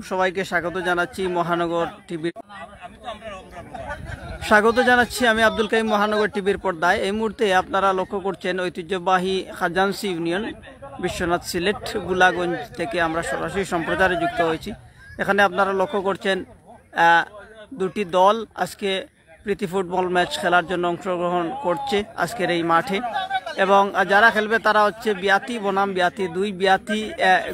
সবাইকে স্বাগত জানাচ্ছি মহানগর টিভির স্বাগত জানাচ্ছি আমি আব্দুল কাইম মহানগর টিভির পর্দায়। এই মুহূর্তে আপনারা লক্ষ্য করছেন ঐতিহ্যবাহী খাজানসি ইউনিয়ন বিশ্বনাথ সিলেট গুলাগঞ্জ থেকে আমরা সরাসরি সম্প্রচারে যুক্ত হয়েছি। এখানে আপনারা লক্ষ্য করছেন দুটি দল আজকে প্রীতি ফুটবল ম্যাচ খেলার জন্য অংশগ্রহণ করছে আজকের এই মাঠে, এবং যারা খেলবে তারা হচ্ছে বিয়াতি বনাম বিয়াতি, দুই বিয়াতি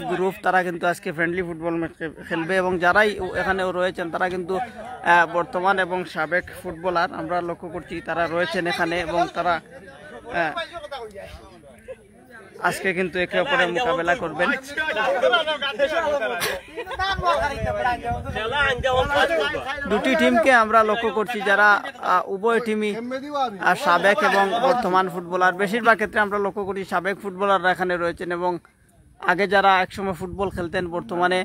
গ্রুপ, তারা কিন্তু আজকে ফ্রেন্ডলি ফুটবল ম্যাচ খেলবে। এবং যারাই এখানে রয়েছেন তারা কিন্তু বর্তমান এবং সাবেক ফুটবলার আমরা লক্ষ্য করছি, তারা রয়েছেন এখানে এবং তারা আজকে কিন্তু একে অপরের মোকাবেলা করবেন। দুটি টিমকে আমরা লক্ষ্য করছি যারা উভয় টিমই সাবেক এবং বর্তমান ফুটবলার। বেশিরভাগ ক্ষেত্রে আমরা লক্ষ্য করি সাবেক ফুটবলাররা এখানে রয়েছেন, এবং আগে যারা একসময় ফুটবল খেলতেন বর্তমানে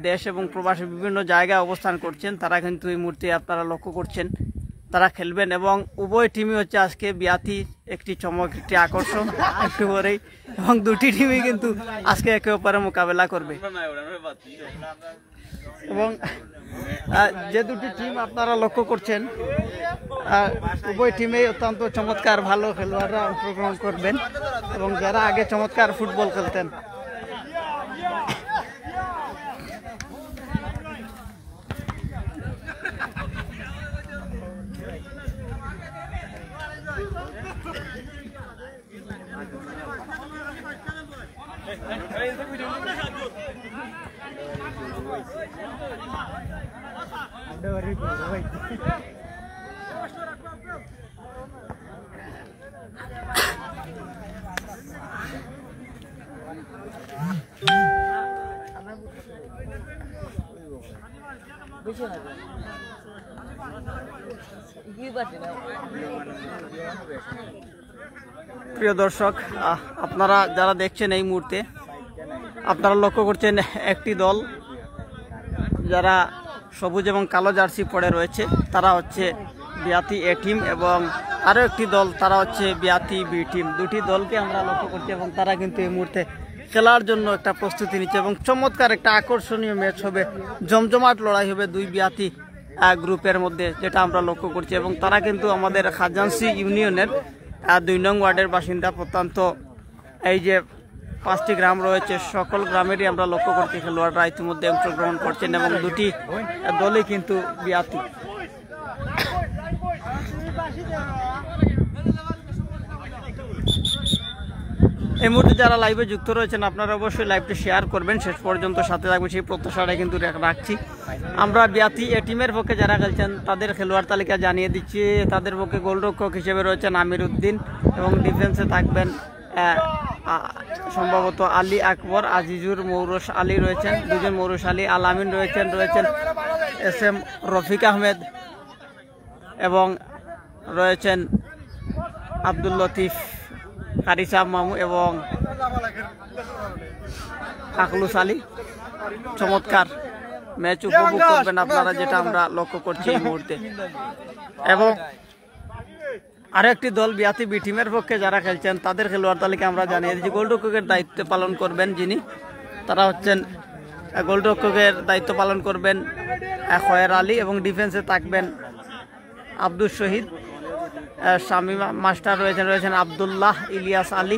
দেশ এবং প্রবাসী বিভিন্ন জায়গায় অবস্থান করছেন, তারা কিন্তু এই মুহূর্তে আপনারা লক্ষ্য করছেন তারা খেলবেন। এবং উভয় টিমই হচ্ছে আজকে বিয়াতি, একটি চমক একটি আকর্ষণ একটু পরেই, এবং দুটি টিমই কিন্তু আজকে একে অপরের মোকাবেলা করবে। এবং যে দুটি টিম আপনারা লক্ষ্য করছেন উভয় টিমেই অত্যন্ত চমৎকার ভালো খেলোয়াড়রা অংশগ্রহণ করবেন, এবং যারা আগে চমৎকার ফুটবল খেলতেন। প্রিয় দর্শক, আপনারা যারা দেখছেন এই মুহূর্তে আপনারা লক্ষ্য করছেন একটি দল যারা সবুজ এবং কালো জার্সি পরে রয়েছে তারা হচ্ছে বিয়াতি এ টিম, এবং আরও একটি দল তারা হচ্ছে বিয়াতি বি টিম। দুটি দলকে আমরা লক্ষ্য করছি এবং তারা কিন্তু এই মুহূর্তে খেলার জন্য একটা প্রস্তুতি নিচ্ছে, এবং চমৎকার একটা আকর্ষণীয় ম্যাচ হবে, জমজমাট লড়াই হবে দুই বিয়াতি গ্রুপের মধ্যে, যেটা আমরা লক্ষ্য করছি। এবং তারা কিন্তু আমাদের খাজানসি ইউনিয়নের 2 নং ওয়ার্ডের বাসিন্দা। প্রত্যন্ত এই যে 5টি গ্রাম রয়েছে সকল গ্রামেরই আমরা লক্ষ্য করছি খেলোয়াড়রা ইতিমধ্যে অংশগ্রহণ করছেন, এবং দুটি দলই কিন্তু বিয়াতি। এই মুহূর্তে যারা লাইভে যুক্ত রয়েছেন আপনারা অবশ্যই লাইভটি শেয়ার করবেন, শেষ পর্যন্ত সাথে থাকবেন সেই প্রত্যাশাটা কিন্তু রাখছি। আমরা বিয়াতি এ টিমের পক্ষে যারা খেলছেন তাদের খেলোয়াড় তালিকা জানিয়ে দিচ্ছি। তাদের পক্ষে গোলরক্ষক হিসেবে রয়েছেন আমির উদ্দিন, এবং ডিফেন্সে থাকবেন সম্ভবত আলী আকবর, আজিজুর, মৌরস আলী রয়েছেন, দুজন মৌরস আলী, আলামিন রয়েছেন SM রফিক আহমেদ, এবং রয়েছেন আব্দুল লতিফ, কারিসাব মামু এবং আখলুস আলী। চমৎকার ম্যাচ উপভোগ করবেন আপনারা, যেটা আমরা লক্ষ্য করছি এই মুহূর্তে। এবং আরেকটি দল বিয়াতি বি টিমের পক্ষে যারা খেলছেন তাদের খেলোয়াড় তালিকা আমরা জানিয়ে দিচ্ছি। গোলরক্ষকের দায়িত্ব পালন করবেন যিনি, তারা হচ্ছেন গোলরক্ষকের দায়িত্ব পালন করবেন খয়ের আলী, এবং ডিফেন্সে থাকবেন আব্দুল শহীদ, শামিমা মাস্টার রয়েছেন আবদুল্লাহ, ইলিয়াস আলী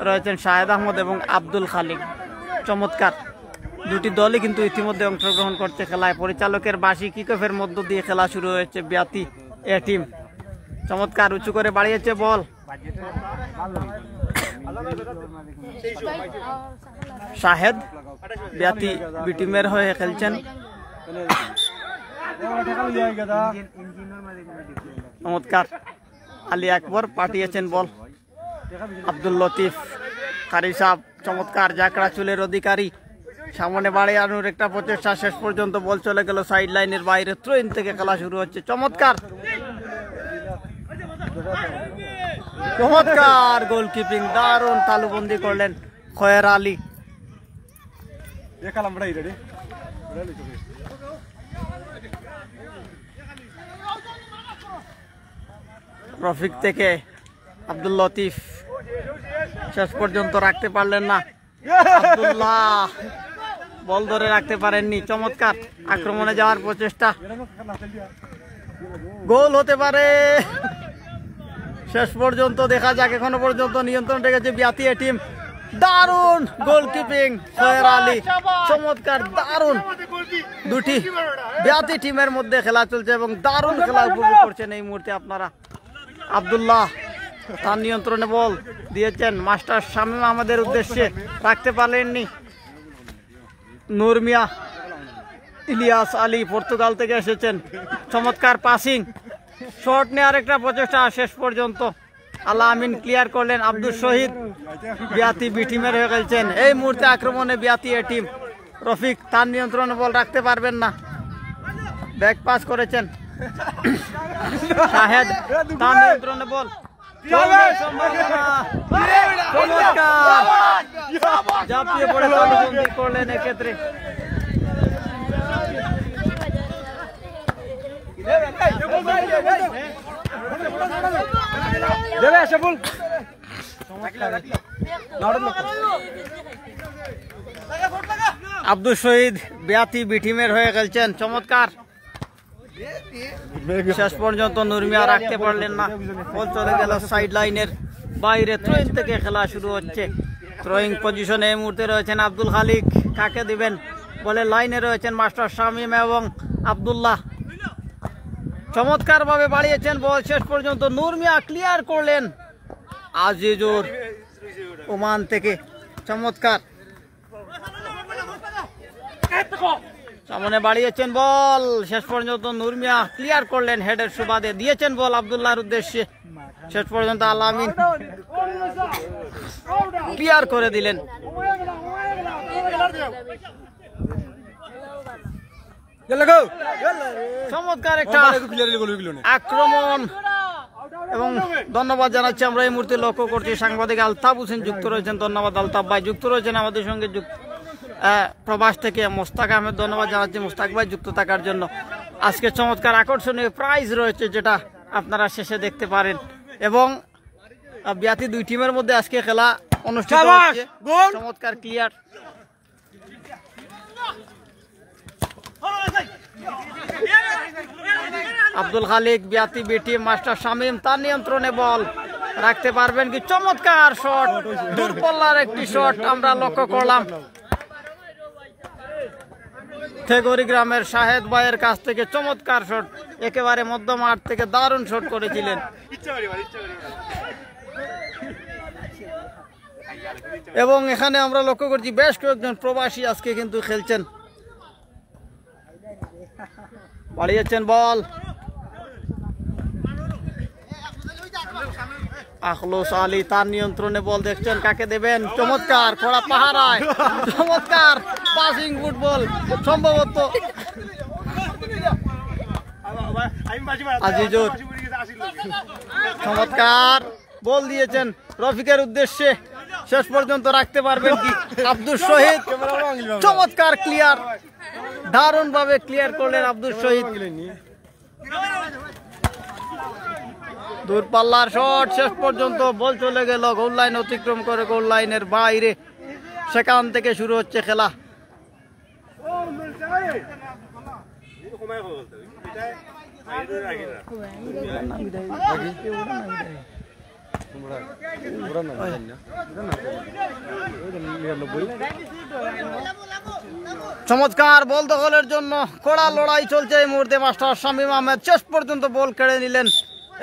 রয়েছেন, শাহেদ আহমদ এবং আব্দুল খালিক। চমৎকার দুটি দলই কিন্তু ইতিমধ্যে অংশগ্রহণ করছে খেলায়। পরিচালকের বাঁশি কিকফের মধ্য দিয়ে খেলা শুরু হয়েছে বিয়াতি এ টিম। চমৎকার উঁচু করে বাড়িয়েছে বল, শাহেদ বিয়াতি বি টিমের হয়ে খেলছেন। চমৎকার আলী আকবর পাঠিয়েছেন বল, আব্দুল লতিফ, কারি সাহেব চমৎকার জাকড়া চুলের অধিকারী, সামনে বাড়ি আনুর একটা প্রচেষ্টা, শেষ পর্যন্ত বল চলে গেল সাইড লাইনের বাইরে। থ্রোইন থেকে খেলা শুরু হচ্ছে। চমৎকার চমৎকার গোলকিপিং, দারুণ তালুবন্দি করলেন খয়ের আলী। রফিক থেকে আব্দুল লতিফ, শেষ পর্যন্ত রাখতে পারলেন না। আব্দুল্লাহ বল ধরে রাখতে পারেননি। চমৎকার আক্রমণে যাওয়ার প্রচেষ্টা, গোল হতে পারে। শেষ পর্যন্ত দেখা যাক, এখনো পর্যন্ত নিয়ন্ত্রণ রেখেছে বিয়াতি টিম। দারুণ গোলকিপিং সোহের আলী, চমৎকার দারুণ। দুটি বিয়াতি টিমের মধ্যে খেলা চলছে এবং দারুণ খেলা উপভোগ করছেন এই মুহূর্তে আপনারা। আব্দুল্লাহ তার নিয়ন্ত্রণে বল দিয়েছেন মাস্টার শামীম আমাদের উদ্দেশ্যে, রাখতে পারলেননি। নূর মিয়া, ইলিয়াস আলী পর্তুগাল থেকে এসেছেন, চমৎকার পাসিং, শট নেওয়ার একটা প্রচেষ্টা, শেষ পর্যন্ত আল্লাহ আমিন ক্লিয়ার করলেন। আব্দুল শহীদ বিয়াতি বি টিমের হয়ে গেছেন এই মুহূর্তে আক্রমণে বিয়াতি এ টিম। রফিক তার নিয়ন্ত্রণে বল রাখতে পারবেন না, ব্যাক পাস করেছেন। শাহেদ তার নিয়ন্ত্রণে বল, ঝাঁপিয়ে পড়ে তালুবন্দি করলেন এক্ষেত্রে। আব্দুল শহীদ বিয়াতি বি টিমের হয়ে খেলছেন, চমৎকার। শেষ পর্যন্ত নুরমিয়া রাখতে পারলেন না, বল চলে গেল সাইড লাইনের বাইরে। থ্রোইং থেকে খেলা শুরু হচ্ছে। থ্রোইং পজিশনে এই মুহূর্তে রয়েছেন আব্দুল খালিক, কাকে দিবেন বলে লাইনে রয়েছেন মাস্টার শামীম এবং আব্দুল্লাহ। চমৎকার ভাবে বাড়িয়েছেন বল, শেষ পর্যন্ত নূর মিয়া ক্লিয়ার করলেন। আজিজুর ওমান থেকে, চমৎকার সামনে বাড়িয়েছেন বল, শেষ পর্যন্ত নূর মিয়া ক্লিয়ার করলেন। হেডের সুবাদে দিয়েছেন বল আব্দুল্লাহর উদ্দেশ্যে, শেষ পর্যন্ত আল্লাহ আমিন ক্লিয়ার করে দিলেন। চমৎকার একটা আক্রমণ এবং ধন্যবাদ জানাচ্ছি আমরা এই মুহূর্তে লক্ষ্য করছি সাংবাদিক আলতাফ হোসেন যুক্ত রয়েছেন, ধন্যবাদ আলতাফ ভাই যুক্ত রয়েছেন আমাদের সঙ্গে। প্রবাস থেকে মোস্তাক আহমেদ, ধন্যবাদ জানাচ্ছি মোস্তাক ভাই যুক্ত থাকার জন্য। আজকে চমৎকার আকর্ষণীয় প্রাইজ রয়েছে যেটা আপনারা শেষে দেখতে পারেন এবং বিয়াতি দুই টিমের মধ্যে আজকে খেলা অনুষ্ঠিত হচ্ছে। চমৎকার ক্লিয়ার, আব্দুল খালিক বিয়াতি বি টিম, মাস্টার শামীম তার নিয়ন্ত্রণে বল রাখতে পারবেন কি? চমৎকার শট, দূরপল্লার একটি শট আমরা লক্ষ্য করলাম। থেগরি গ্রামের শাহেদ ভাইয়ের কাছ থেকে চমৎকার শট, একেবারে মধ্য মাঠ থেকে দারুণ শট করেছিলেন। এবং এখানে আমরা লক্ষ্য করছি বেশ কয়েকজন প্রবাসী আজকে কিন্তু খেলছেন। বাড়িয়েছেন বল, আখলুস আলী তার নিয়ন্ত্রণে বল দেখছেন কাকে দেবেন। চমৎকার কড়া পাহারায়, চমৎকার পাসিং ফুটবল, সম্ভবত আজিজুর চমৎকার বল দিয়েছেন রফিকের উদ্দেশ্যে, শেষ পর্যন্ত রাখতে পারবেন কি? আব্দুল শহীদ চমৎকার ক্লিয়ার, দারুণ ভাবে ক্লিয়ার করলেন আব্দুল শহীদ। দূরপাল্লার শট, শেষ পর্যন্ত বল চলে গেল গোল লাইন অতিক্রম করে গোল লাইনের বাইরে। সেখান থেকে শুরু হচ্ছে খেলা। চমৎকার বল দখলের জন্য কড়া লড়াই চলছে এই মুহূর্তে। মাস্টার শামীম আহমেদ শেষ পর্যন্ত বল কেড়ে নিলেন,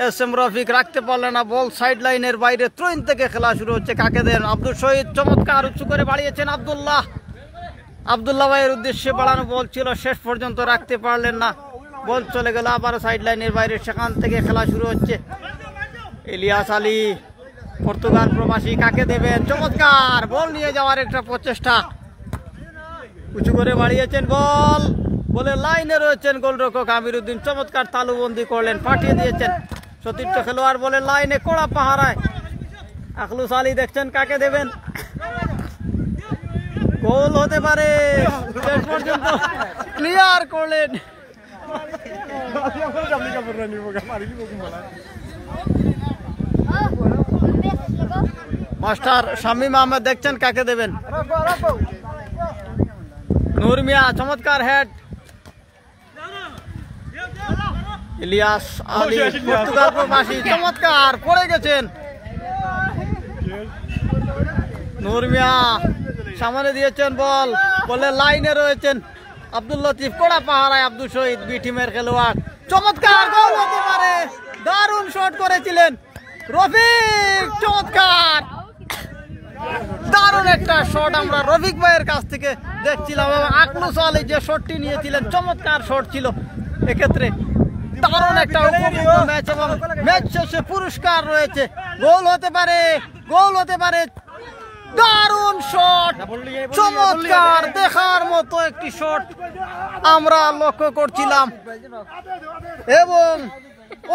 এস এম রফিক রাখতে পারলেন না বল, সাইড লাইনের বাইরে। থ্রোইং থেকে খেলা শুরু হচ্ছে, কাকে দেন? আব্দুল শহীদ চমৎকার উঁচু করে বাড়িয়েছেন আব্দুল্লাহ, আব্দুল্লাহ ভাইয়ের উদ্দেশ্যে বাড়ানো বল ছিল, শেষ পর্যন্ত রাখতে পারলেন না, বল চলে গেল আবার সাইড লাইনের বাইরে। সেখান থেকে খেলা শুরু হচ্ছে। ইলিয়াস আলী পর্তুগাল প্রবাসী, কাকে দেবেন? চমৎকার বল নিয়ে যাওয়ার একটা প্রচেষ্টা, উঁচু করে বাড়িয়েছেন বল, বলে লাইনে রয়েছেন গোলরক্ষক আমিরউদ্দিন, চমৎকার তালুবন্দি করলেন, পাঠিয়ে দিয়েছেন। সতীর্থ খেলোয়াড় বলে লাইনে কড়া পাহারায়। আখলুস আলী দেখছেন কাকে দেবেন, গোল হতে পারে, শেষ পর্যন্ত ক্লিয়ার করলেন। মাস্টার শামীম আহমেদ দেখছেন কাকে দেবেন, নূর মিয়া চমৎকার হেড, ইলিয়াস আলী পর্তুগাল প্রবাসী চমৎকার পড়ে গেছেন। নূর মিয়া সামনে দিয়েছেন বল, বলের লাইনে রয়েছেন আব্দুল লতিফ, কড়া পাহারায় আব্দুল শহীদ বি টিমের খেলোয়াড়, চমৎকার গোল হতে পারে, দারুণ শট করেছিলেন রফিক, চমৎকার দারুণ একটা শট আমরা রফিক ভাইয়ের কাছ থেকে দেখছিলাম, এবং আকলুস আলী যে শটটি নিয়েছিলেন চমৎকার শট ছিল। এক্ষেত্রে দারুণ একটা উপভোগ্য ম্যাচ, এবং ম্যাচ শেষে পুরস্কার রয়েছে, গোল হতে পারে, গোল হতে পারে, দারুণ শট, চমৎকার দেখার মতো একটি শট আমরা লক্ষ্য করছিলাম, এবং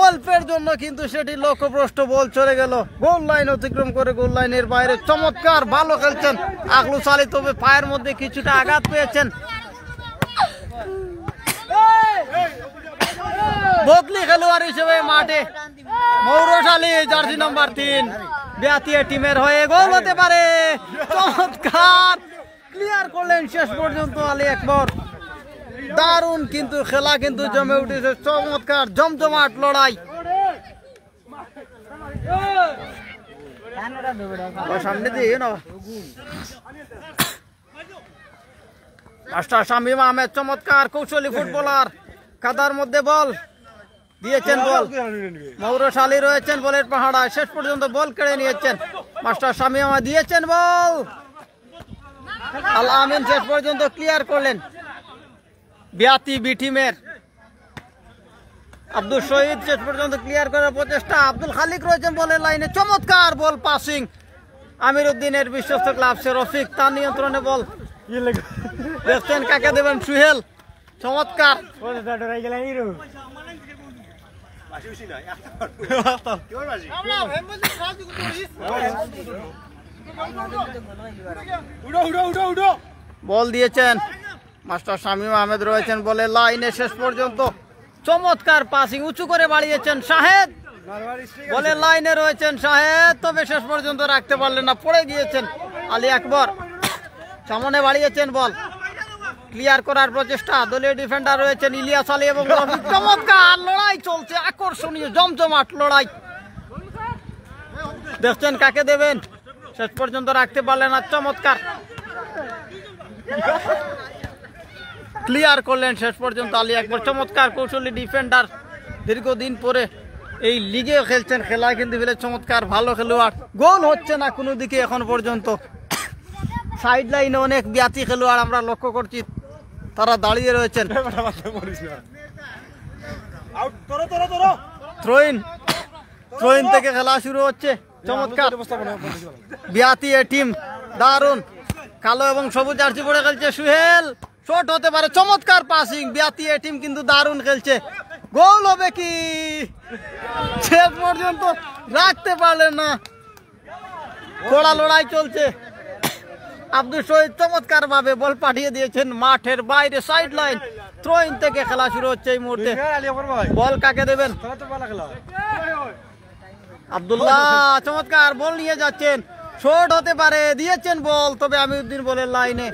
অল্পের জন্য কিন্তু সেটি লক্ষ্যভ্রষ্ট বল চলে গেল গোল লাইন অতিক্রম করে গোল লাইনের বাইরে। চমৎকার ভালো খেলছেন আকলুস আলী, তবে পায়ের মধ্যে কিছুটা আঘাত পেয়েছেন। বদলি খেলোয়াড় হিসেবে মাঠে মৌরস আলী, জার্সি নাম্বার 3 বিয়াতিয়া টিমের হয়ে, গোল হতে পারে, চমৎকার ক্লিয়ার করলেন শেষ পর্যন্ত আলী আকবর। দারুণ কিন্তু খেলা কিন্তু জমে উঠেছে, চমৎকার জমজমাট লড়াই। সামনে দিয়ে না মাস্টার শামীম আহমেদ চমৎকার কৌশলী ফুটবলার, কাদার মধ্যে বল দিয়েছেন, বল মৌরস আলী রয়েছেন বলের পাহাড়ায়, শেষ পর্যন্ত বল কেড়ে নিয়েছেন মাস্টার শামীম আহমেদ, দিয়েছেন বল আল আমিন, শেষ পর্যন্ত ক্লিয়ার করলেন বিয়াতি বি টিমের আব্দুল শহীদ, শেষ পর্যন্ত ক্লিয়ার করার প্রচেষ্টা, আব্দুল খালিক রয়েছেন বলের লাইনে, চমৎকার বল পাসিং আমির উদ্দিনের বিশ্বস্ত ক্লাব সে রফিক, তার নিয়ন্ত্রণে বল দেখছেন কাকে দেবেন, সুহেল, চমৎকার বল দিয়েছেন মাস্টার শামীম আহমেদ রয়েছেন বলে লাইনে, শেষ পর্যন্ত চমৎকার পাসিং উঁচু করে বাড়িয়েছেন শাহেদ, বলে লাইনে রয়েছেন শাহেদ, তবে শেষ পর্যন্ত রাখতে পারলেন না, পড়ে গিয়েছেন আলী আকবর, সামনে বাড়িয়েছেন বল, ক্লিয়ার করার প্রচেষ্টা, দলীয় ডিফেন্ডার রয়েছেন ইলিয়াস আলী এবং রফিক, চমৎকার লড়াই চলছে, আকর্ষণীয় জমজমাট লড়াই, দেখছেন কাকে দেবেন, শেষ পর্যন্ত রাখতে পারলেন না, চমৎকার ক্লিয়ার করলেন শেষ পর্যন্ত আলী আকবর, চমৎকার কৌশলী ডিফেন্ডার, দীর্ঘদিন পরে এই লিগে খেলছেন, খেলায় কিন্তু ফেলে চমৎকার ভালো খেলোয়াড়, গোল হচ্ছে না কোনো দিকে এখন পর্যন্ত। সাইড লাইনে অনেক বিয়াতি খেলোয়াড় আমরা লক্ষ্য করছি, তারা দাঁড়িয়ে রয়েছেন। থ্রোইন থেকে খেলা শুরু হচ্ছে, চমৎকার বিয়াতি এ টিম, দারুণ কালো এবং সবুজ জার্সি পরে খেলছে সুহেল, শট হতে পারে, চমৎকার পাসিং, বিয়াতি এ টিম কিন্তু দারুণ খেলছে, গোল হবে কি, শেষ পর্যন্ত রাখতে পারলেন না, কড়া লড়াই চলছে। আব্দুল শহীদ চমৎকার ভাবে বল পাঠিয়ে দিয়েছেন মাঠের বাইরে, সাইড লাইন, থ্রোইন থেকে খেলা শুরু হচ্ছে এই মুহূর্তে, বল কাকে দেবেন, আব্দুল্লাহ চমৎকার বল নিয়ে যাচ্ছেন, শট হতে পারে, দিয়েছেন বল, তবে আমিরউদ্দিন বলের লাইনে,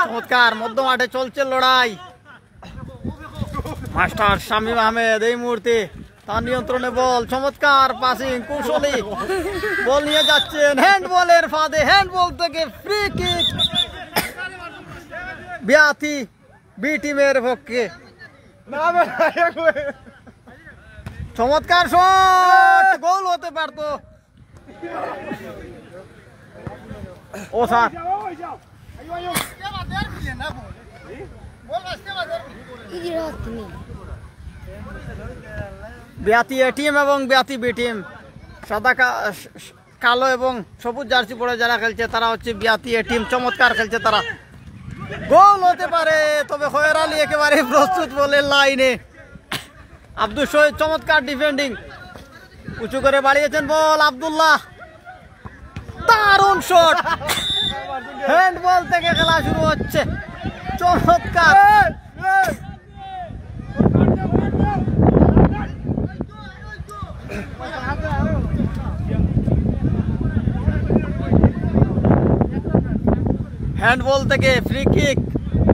চমৎকার মধ্য মাঠে চলছে লড়াই, মাস্টার শামীম আহমেদ এই মুহূর্তে তার নিয়ন্ত্রণে বল, চমৎকার পাসিং কৌশলী বল নিয়ে যাচ্ছেন, হ্যান্ড বলের ফাঁদে, হ্যান্ড বল থেকে ফ্রি কিক বিয়াতি বি টিমের পক্ষে, চমৎকার শট, গোল হতে পারতো, ও স্যার বিয়াতি এ টিম এবং বিয়াতি বি টিম, সাদা কালো এবং সবুজ জার্সি পরে যারা খেলছে তারা হচ্ছে বিয়াতি এ টিম, চমৎকার খেলছে তারা, গোল হতে পারে, তবে খয়ের আলী একেবারে প্রস্তুত বলে লাইনে, আব্দুল শহীদ চমৎকার ডিফেন্ডিং, উঁচু করে বাড়িয়েছেন বল, আব্দুল্লাহ দারুণ শট, হ্যান্ড বল থেকে খেলা শুরু হচ্ছে, চমৎকার হ্যান্ডবল থেকে ফ্রি কিক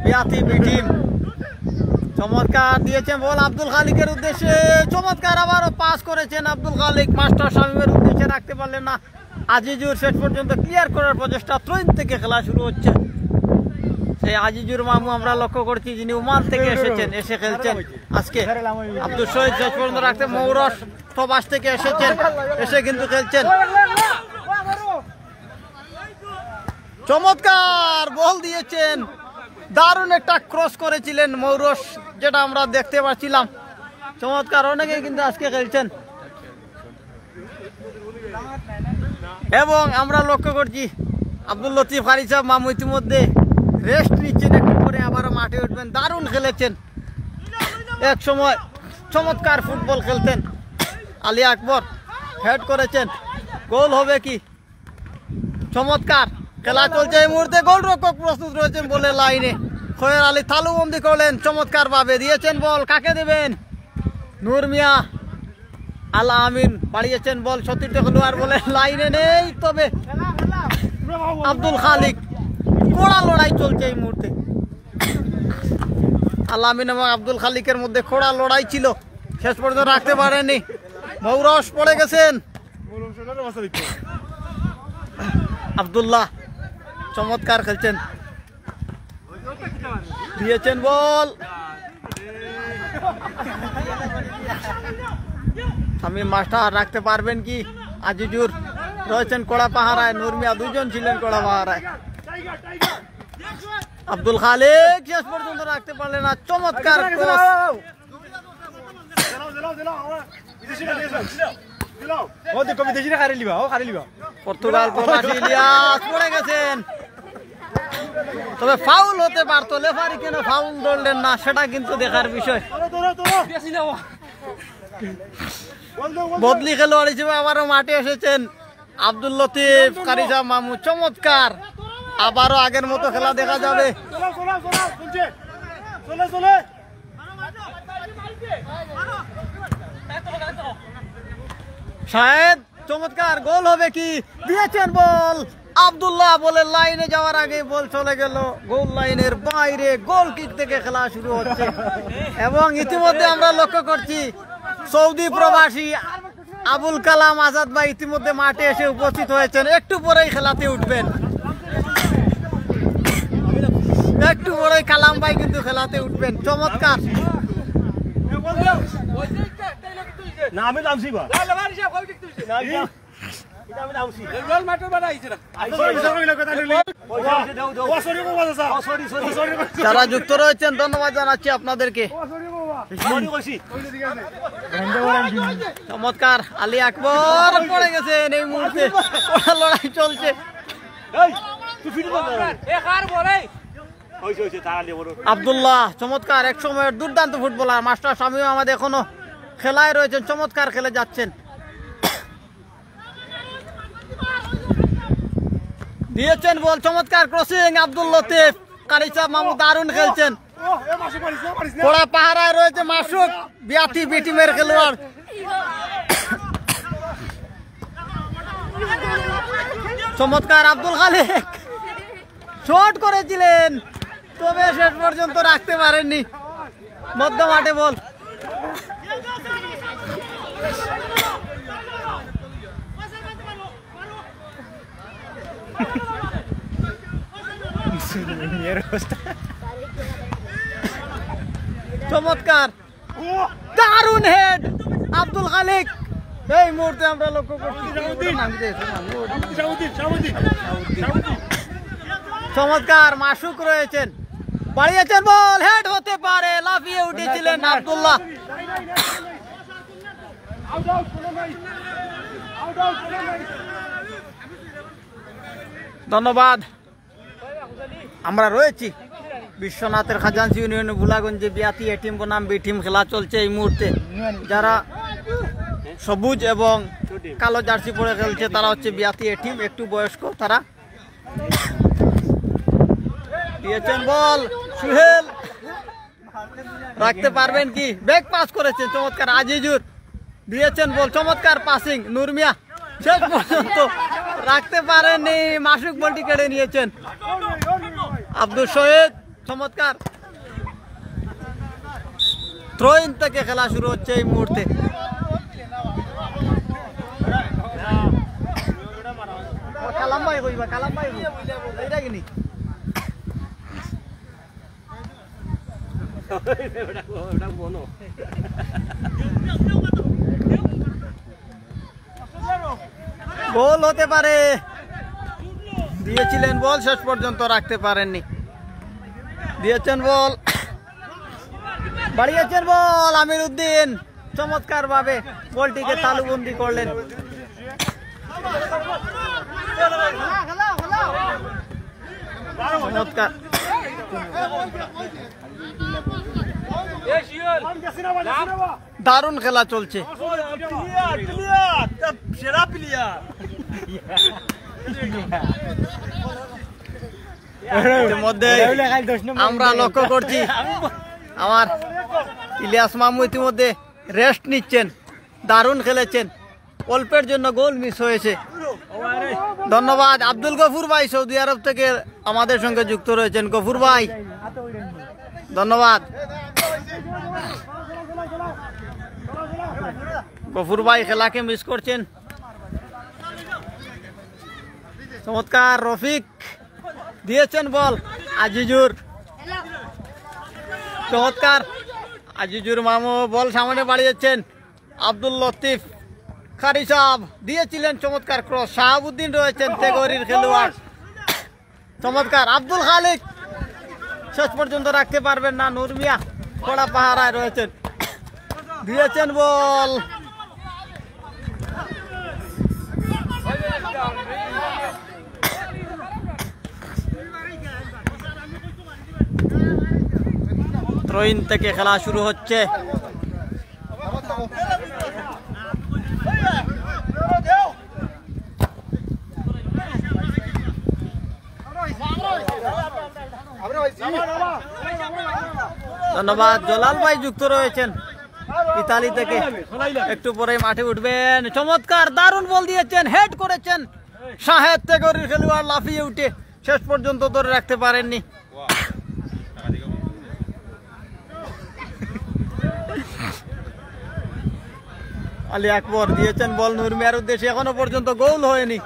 বিয়াতি বি টিম। চমৎকার দিয়েছেন বল আব্দুল খালিকের উদ্দেশ্যে, চমৎকার আবারও পাস করেছেন আব্দুল খালিক, মাস্টার শামীমের উদ্দেশ্যে রাখতে পারলেন না। আজিজুর শেষ পর্যন্ত ক্লিয়ার করার প্রচেষ্টা, ত্রয়ীন থেকে খেলা শুরু হচ্ছে। সেই আজিজুর মামু আমরা লক্ষ্য করছি, যিনি ওমান থেকে এসেছেন, এসে খেলছেন আজকে। আব্দুল শহীদ শেষ পর্যন্ত রাখতে, মৌরস প্রবাস থেকে এসেছেন, এসে কিন্তু খেলছেন। চমৎকার বল দিয়েছেন, দারুণ একটা ক্রস করেছিলেন মৌরস, যেটা আমরা দেখতে পাচ্ছিলাম। চমৎকার, অনেকেই কিন্তু আজকে খেলছেন এবং আমরা লক্ষ্য করছি আব্দুল লতিফ কারি সাহেব মামু ইতিমধ্যে রেস্ট নিচ্ছেন, একটু পরে আবারও মাঠে উঠবেন। দারুণ খেলেছেন, এক সময় চমৎকার ফুটবল খেলতেন। আলী আকবর হেড করেছেন, গোল হবে কি? চমৎকার খেলা চলছে এই মুহূর্তে, গোলরক্ষক প্রস্তুত রয়েছেন বলে লাইনে। খয়ের আলী তালুবন্দি করলেন, চমৎকার ভাবে দিয়েছেন বল, কাকে দেবেন? নূর মিয়া আলা আমিন বাড়িয়েছেন বল, সতীর্থ খেলোয়াড় বলে লাইনে নেই, তবে আব্দুল খালিক, কড়া লড়াই চলছে এই মুহূর্তে। আলা আমিন এবং আব্দুল খালিকের মধ্যে কড়া লড়াই ছিল, শেষ পর্যন্ত রাখতে পারেননি। মৌরস পড়ে গেছেন, আব্দুল্লাহ চমৎকার খেলছেন, দিয়েছেন বল, শামীম মাস্টার রাখতে পারবেন কি? আজিজুর রয়েছেন কড়া পাহারায়, নূর মিয়া দুজন ছিলেন কড়া পাহারায়। আব্দুল খালিক শেষ পর্যন্ত রাখতে পারলেন না, চমৎকার ক্রস। পর্তুগাল প্রবাসী ইলিয়াস পড়ে গেছেন, তবে ফাউল হতে পারত, রেফারি কেন ফাউল ধরলেন না সেটা কিন্তু দেখার বিষয়। বদলি খেলোয়াড় হিসেবে আবারও মাঠে এসেছেন আব্দুল লতিফ কারি সাহেব মামু, চমৎকার, আবারও আগের মতো খেলা দেখা যাবে। শাহেদ চমৎকার, গোল হবে কি? দিয়েছেন বল, আব্দুল্লাহ বলে লাইনে যাওয়ার আগে বল চলে গেল গোল লাইনের বাইরে। গোল কিক থেকে খেলা শুরু হচ্ছে এবং ইতিমধ্যে আমরা লক্ষ্য করছি সৌদি প্রবাসী আবুল কালাম আজাদ ভাই ইতিমধ্যে মাঠে এসে উপস্থিত হয়েছেন, একটু পরেই খেলাতে উঠবেন। একটু পরেই কালাম ভাই কিন্তু খেলাতে উঠবেন। চমৎকার, যারা যুক্ত রয়েছেন ধন্যবাদ জানাচ্ছি আপনাদেরকে। চমৎকার, আলী আকবর পড়ে গেছেন, এই মুহূর্তে লড়াই চলছে। আব্দুল্লাহ চমৎকার, এক সময়ের দুর্দান্ত ফুটবলার, মাস্টার শামীম আমাদের এখনো খেলায় রয়েছেন, চমৎকার খেলে যাচ্ছেন। দিয়েছেন বল, চমৎকার ক্রসিং, আব্দুল লতিফ কারি সাহেব মামু দারুণ খেলছেন। কোড়া পাহারায় রয়েছে মাসুক, বিয়াতি বি টিমের খেলোয়াড়। চমৎকার, আব্দুল খালিক শট করেছিলেন, তবে শেষ পর্যন্ত রাখতে পারেননি। মধ্য মাঠে বল, চমৎকার, দারুণ হেড আব্দুল খালিক। এই মুহূর্তে আমরা লক্ষ্য করছি চমৎকার মাসুক রয়েছেন, বাড়িয়েছেন বল, হেড হতে পারে, লাফিয়ে উঠেছিলেন আব্দুল্লাহ। ধন্যবাদ। আমরা রয়েছি বিশ্বনাথের খাজাঞ্চি ইউনিয়ন ভুলাগঞ্জে, বিয়াতি এ টিম বনাম বি টিম খেলা চলছে এই মুহূর্তে। যারা সবুজ এবং কালো জার্সি পরে খেলছে তারা হচ্ছে বিয়াতি এ টিম, একটু বয়স্ক তারা। দিয়েছেন বল, সুহেল রাখতে পারবেন কি? ব্যাক পাস করেছেন, চমৎকার আজিজুর দিয়েছেন বল, চমৎকার পাসিং, নূর মিয়া শেষ পর্যন্ত রাখতে পারেননি, মাসুক বলটি কেড়ে নিয়েছেন। আব্দুল শহীদ চমৎকার থ্রোইন থেকে খেলা শুরু হচ্ছে এই মুহূর্তে। কালাম্বাই কইবা কালাম্বাই এইটা কিনি গোল হতে পারে, দিয়েছিলেন বল শেষ পর্যন্ত রাখতে পারেননি। দিয়েছেন বল, বাড়িয়েছেন বল আমির উদ্দিন চমৎকার ভাবে বলটিকে তালুবন্দি করলেন। চমৎকার দারুণ খেলা চলছে। ইতিমধ্যে আমরা লক্ষ্য করছি আমার ইলিয়াস মামু ইতিমধ্যে রেস্ট নিচ্ছেন। দারুণ খেলেছেন, অল্পের জন্য গোল মিস হয়েছে। ধন্যবাদ আব্দুল গফুর ভাই সৌদি আরব থেকে আমাদের সঙ্গে যুক্ত রয়েছেন। গফুর ভাই ধন্যবাদ। গফুর ভাই খেলাকে মিস করছেন। চমৎকার রফিক দিয়েছেন বল আজিজুর, চমৎকার আজিজুর মামু বল সামনে বাড়িয়েছেন। আব্দুল লতিফ খারি সাহেব দিয়েছিলেন চমৎকার ক্রস। শাহাবুদ্দিন রয়েছেন তেগরির খেলোয়াড়, চমৎকার আব্দুল খালিক শেষ পর্যন্ত রাখতে পারবেন না। নূর মিয়া কড়া পাহারায় রয়েছেন, দিয়েছেন বল থ্রোইন থেকে খেলা শুরু হচ্ছে। ধন্যবাদ জলাল ভাই যুক্ত রয়েছেন ইতালি থেকে, একটু পরে মাঠে উঠবেন। চমৎকার দারুণ বল দিয়েছেন, হেড করেছেন শাহেদ তেগরির খেলোয়াড়, লাফিয়ে উঠে শেষ পর্যন্ত ধরে রাখতে পারেননি। আলী আকবর দিয়েছেন বল নূর মিয়ার উদ্দেশ্যে, এখনো পর্যন্ত গোল হয়নি।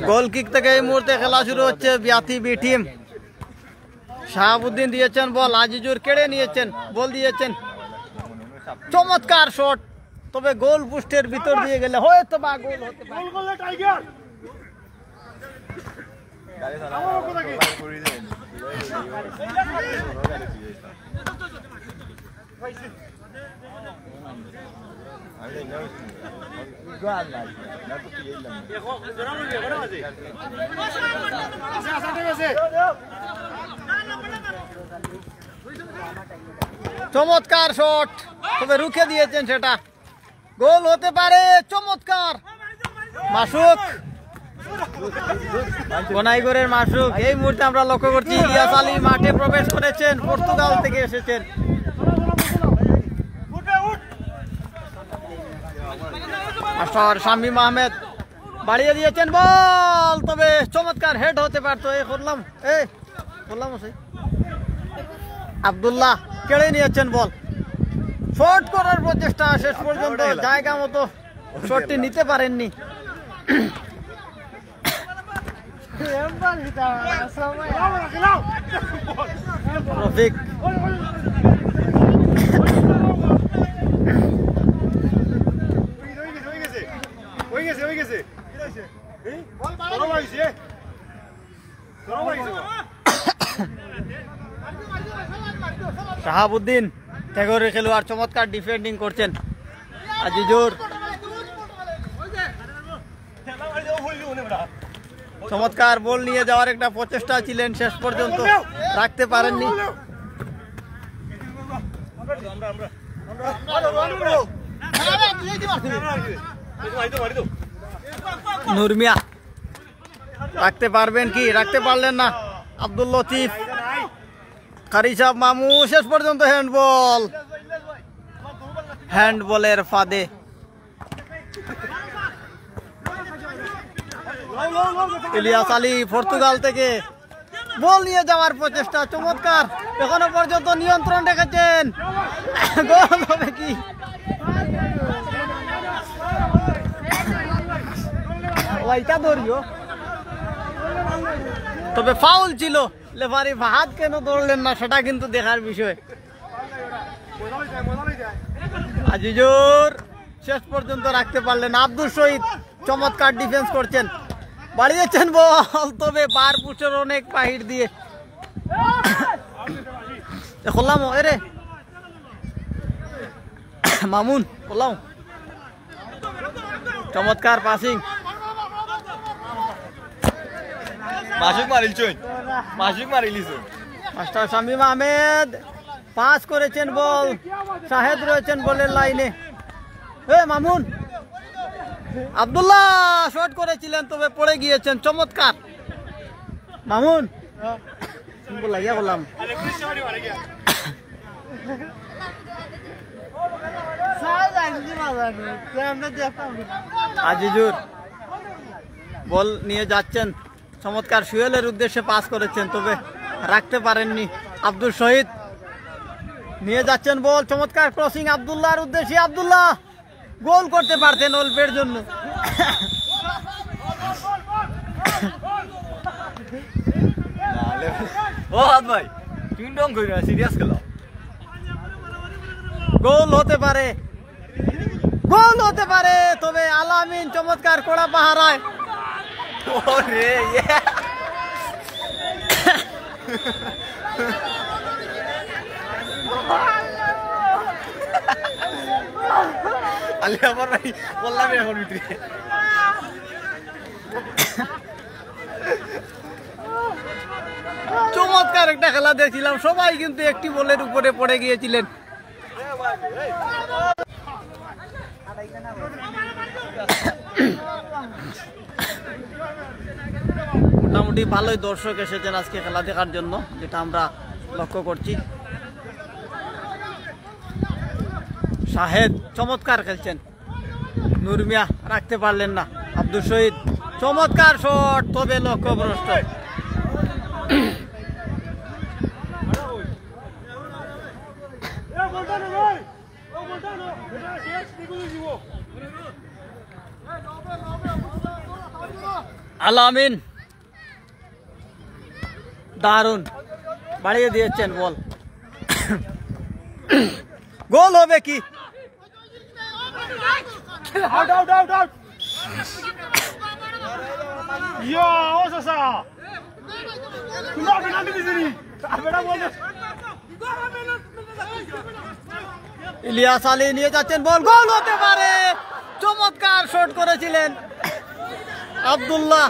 গোল কিক থেকে এই মুহূর্তে খেলা শুরু হচ্ছে বিয়াতি বি টিম। শাহাবুদ্দিন দিয়েছেন বল, আজিজুর কেড়ে নিয়েছেন, বল দিয়েছেন চমৎকার শট, তবে গোল পোস্টের ভিতর দিয়ে গেলে হয়তো বা গোল হতে পারে। চমৎকার শট, তবে রুখে দিয়েছেন, সেটা গোল হতে পারে। চমৎকার মাসুক, গোনাইগড়ের মাসুক। এই মুহূর্তে আমরা লক্ষ্য করছি ইলিয়াস আলী মাঠে প্রবেশ করেছেন, পর্তুগাল থেকে এসেছেন। শামীম আহমেদ বাড়িয়ে দিয়েছেন বল, তবে চমৎকার হেড হতে পারতো। আব্দুল্লাহ কেড়ে নিয়েছেন বল, শর্ট করার প্রচেষ্টা, শেষ পর্যন্ত জায়গা মতো শটটি নিতে পারেননি। রফিক শাহাবুদ্দিন তেগরের খেলোয়াড় চমৎকার ডিফেন্ডিং করছেন। আজিজুর চমৎকার বল নিয়ে যাওয়ার একটা প্রচেষ্টা ছিলেন, শেষ পর্যন্ত রাখতে পারেননি। নূর মিয়া রাখতে পারবেন কি, রাখতে পারলেন না। আব্দুল লতিফ কারি সাহেব মামু শেষ পর্যন্ত হ্যান্ডবল। হ্যান্ডবলের ফাঁদে। ইলিয়াস আলী পর্তুগাল থেকে বল নিয়ে যাওয়ার প্রচেষ্টা চমৎকার, এখনো পর্যন্ত নিয়ন্ত্রণ রেখেছেন। গোল হবে কি? ওইটা ধরিও, তবে ফাউল ছিল। লেফারি ফাহাদ কেন দৌড়লেন না সেটা কিন্তু দেখার বিষয়। আজিজুর শেষ পর্যন্ত রাখতে পারলেন। আব্দুল শহীদ চমৎকার ডিফেন্স করছেন, বাড়িয়েছেন বল, তবে বার পুষের অনেক বাহির দিয়ে। দেখলাম এরে মামুন বললাম, চমৎকার passing. Master Shamim Ahmed pass করেছেন বল, শাহেদ রয়েছেন বলের লাইনে। মামুন আব্দুল্লাহ শট করেছিলেন, তবে পড়ে গিয়েছেন। চমৎকার মামুন লাগিয়া বললাম। আজিজুর বল নিয়ে যাচ্ছেন, চমৎকার সুয়েলের উদ্দেশ্যে পাস করেছেন, তবে রাখতে পারেননি। আব্দুল শহীদ নিয়ে যাচ্ছেন বল, চমৎকার ক্রসিং আব্দুল্লাহর উদ্দেশ্যে। আব্দুল্লাহ গোল করতে পারতেন অল্পের জন্য। গোল হতে পারে, গোল হতে পারে, তবে আলামিন চমৎকার কড়া পাহারায়। চমৎকার একটা খেলা দেখছিলাম, সবাই কিন্তু একটি বলের উপরে পড়ে গিয়েছিলেন। মোটামুটি ভালোই দর্শক এসেছেন আজকে খেলা দেখার জন্য, যেটা আমরা লক্ষ্য করছি। শাহেদ চমৎকার খেলছেন, নুরমিয়া রাখতে পারলেন না। আব্দুল শহীদ চমৎকার শট, তবে লক্ষ্যভ্রষ্ট। আলামিন দারুন বাড়িয়ে দিয়েছেন বল। গোল হবে কি? ইলিয়াস আলী নিয়ে যাচ্ছেন বল, গোল হতে পারে। চমৎকার শট করেছিলেন আব্দুল্লাহ,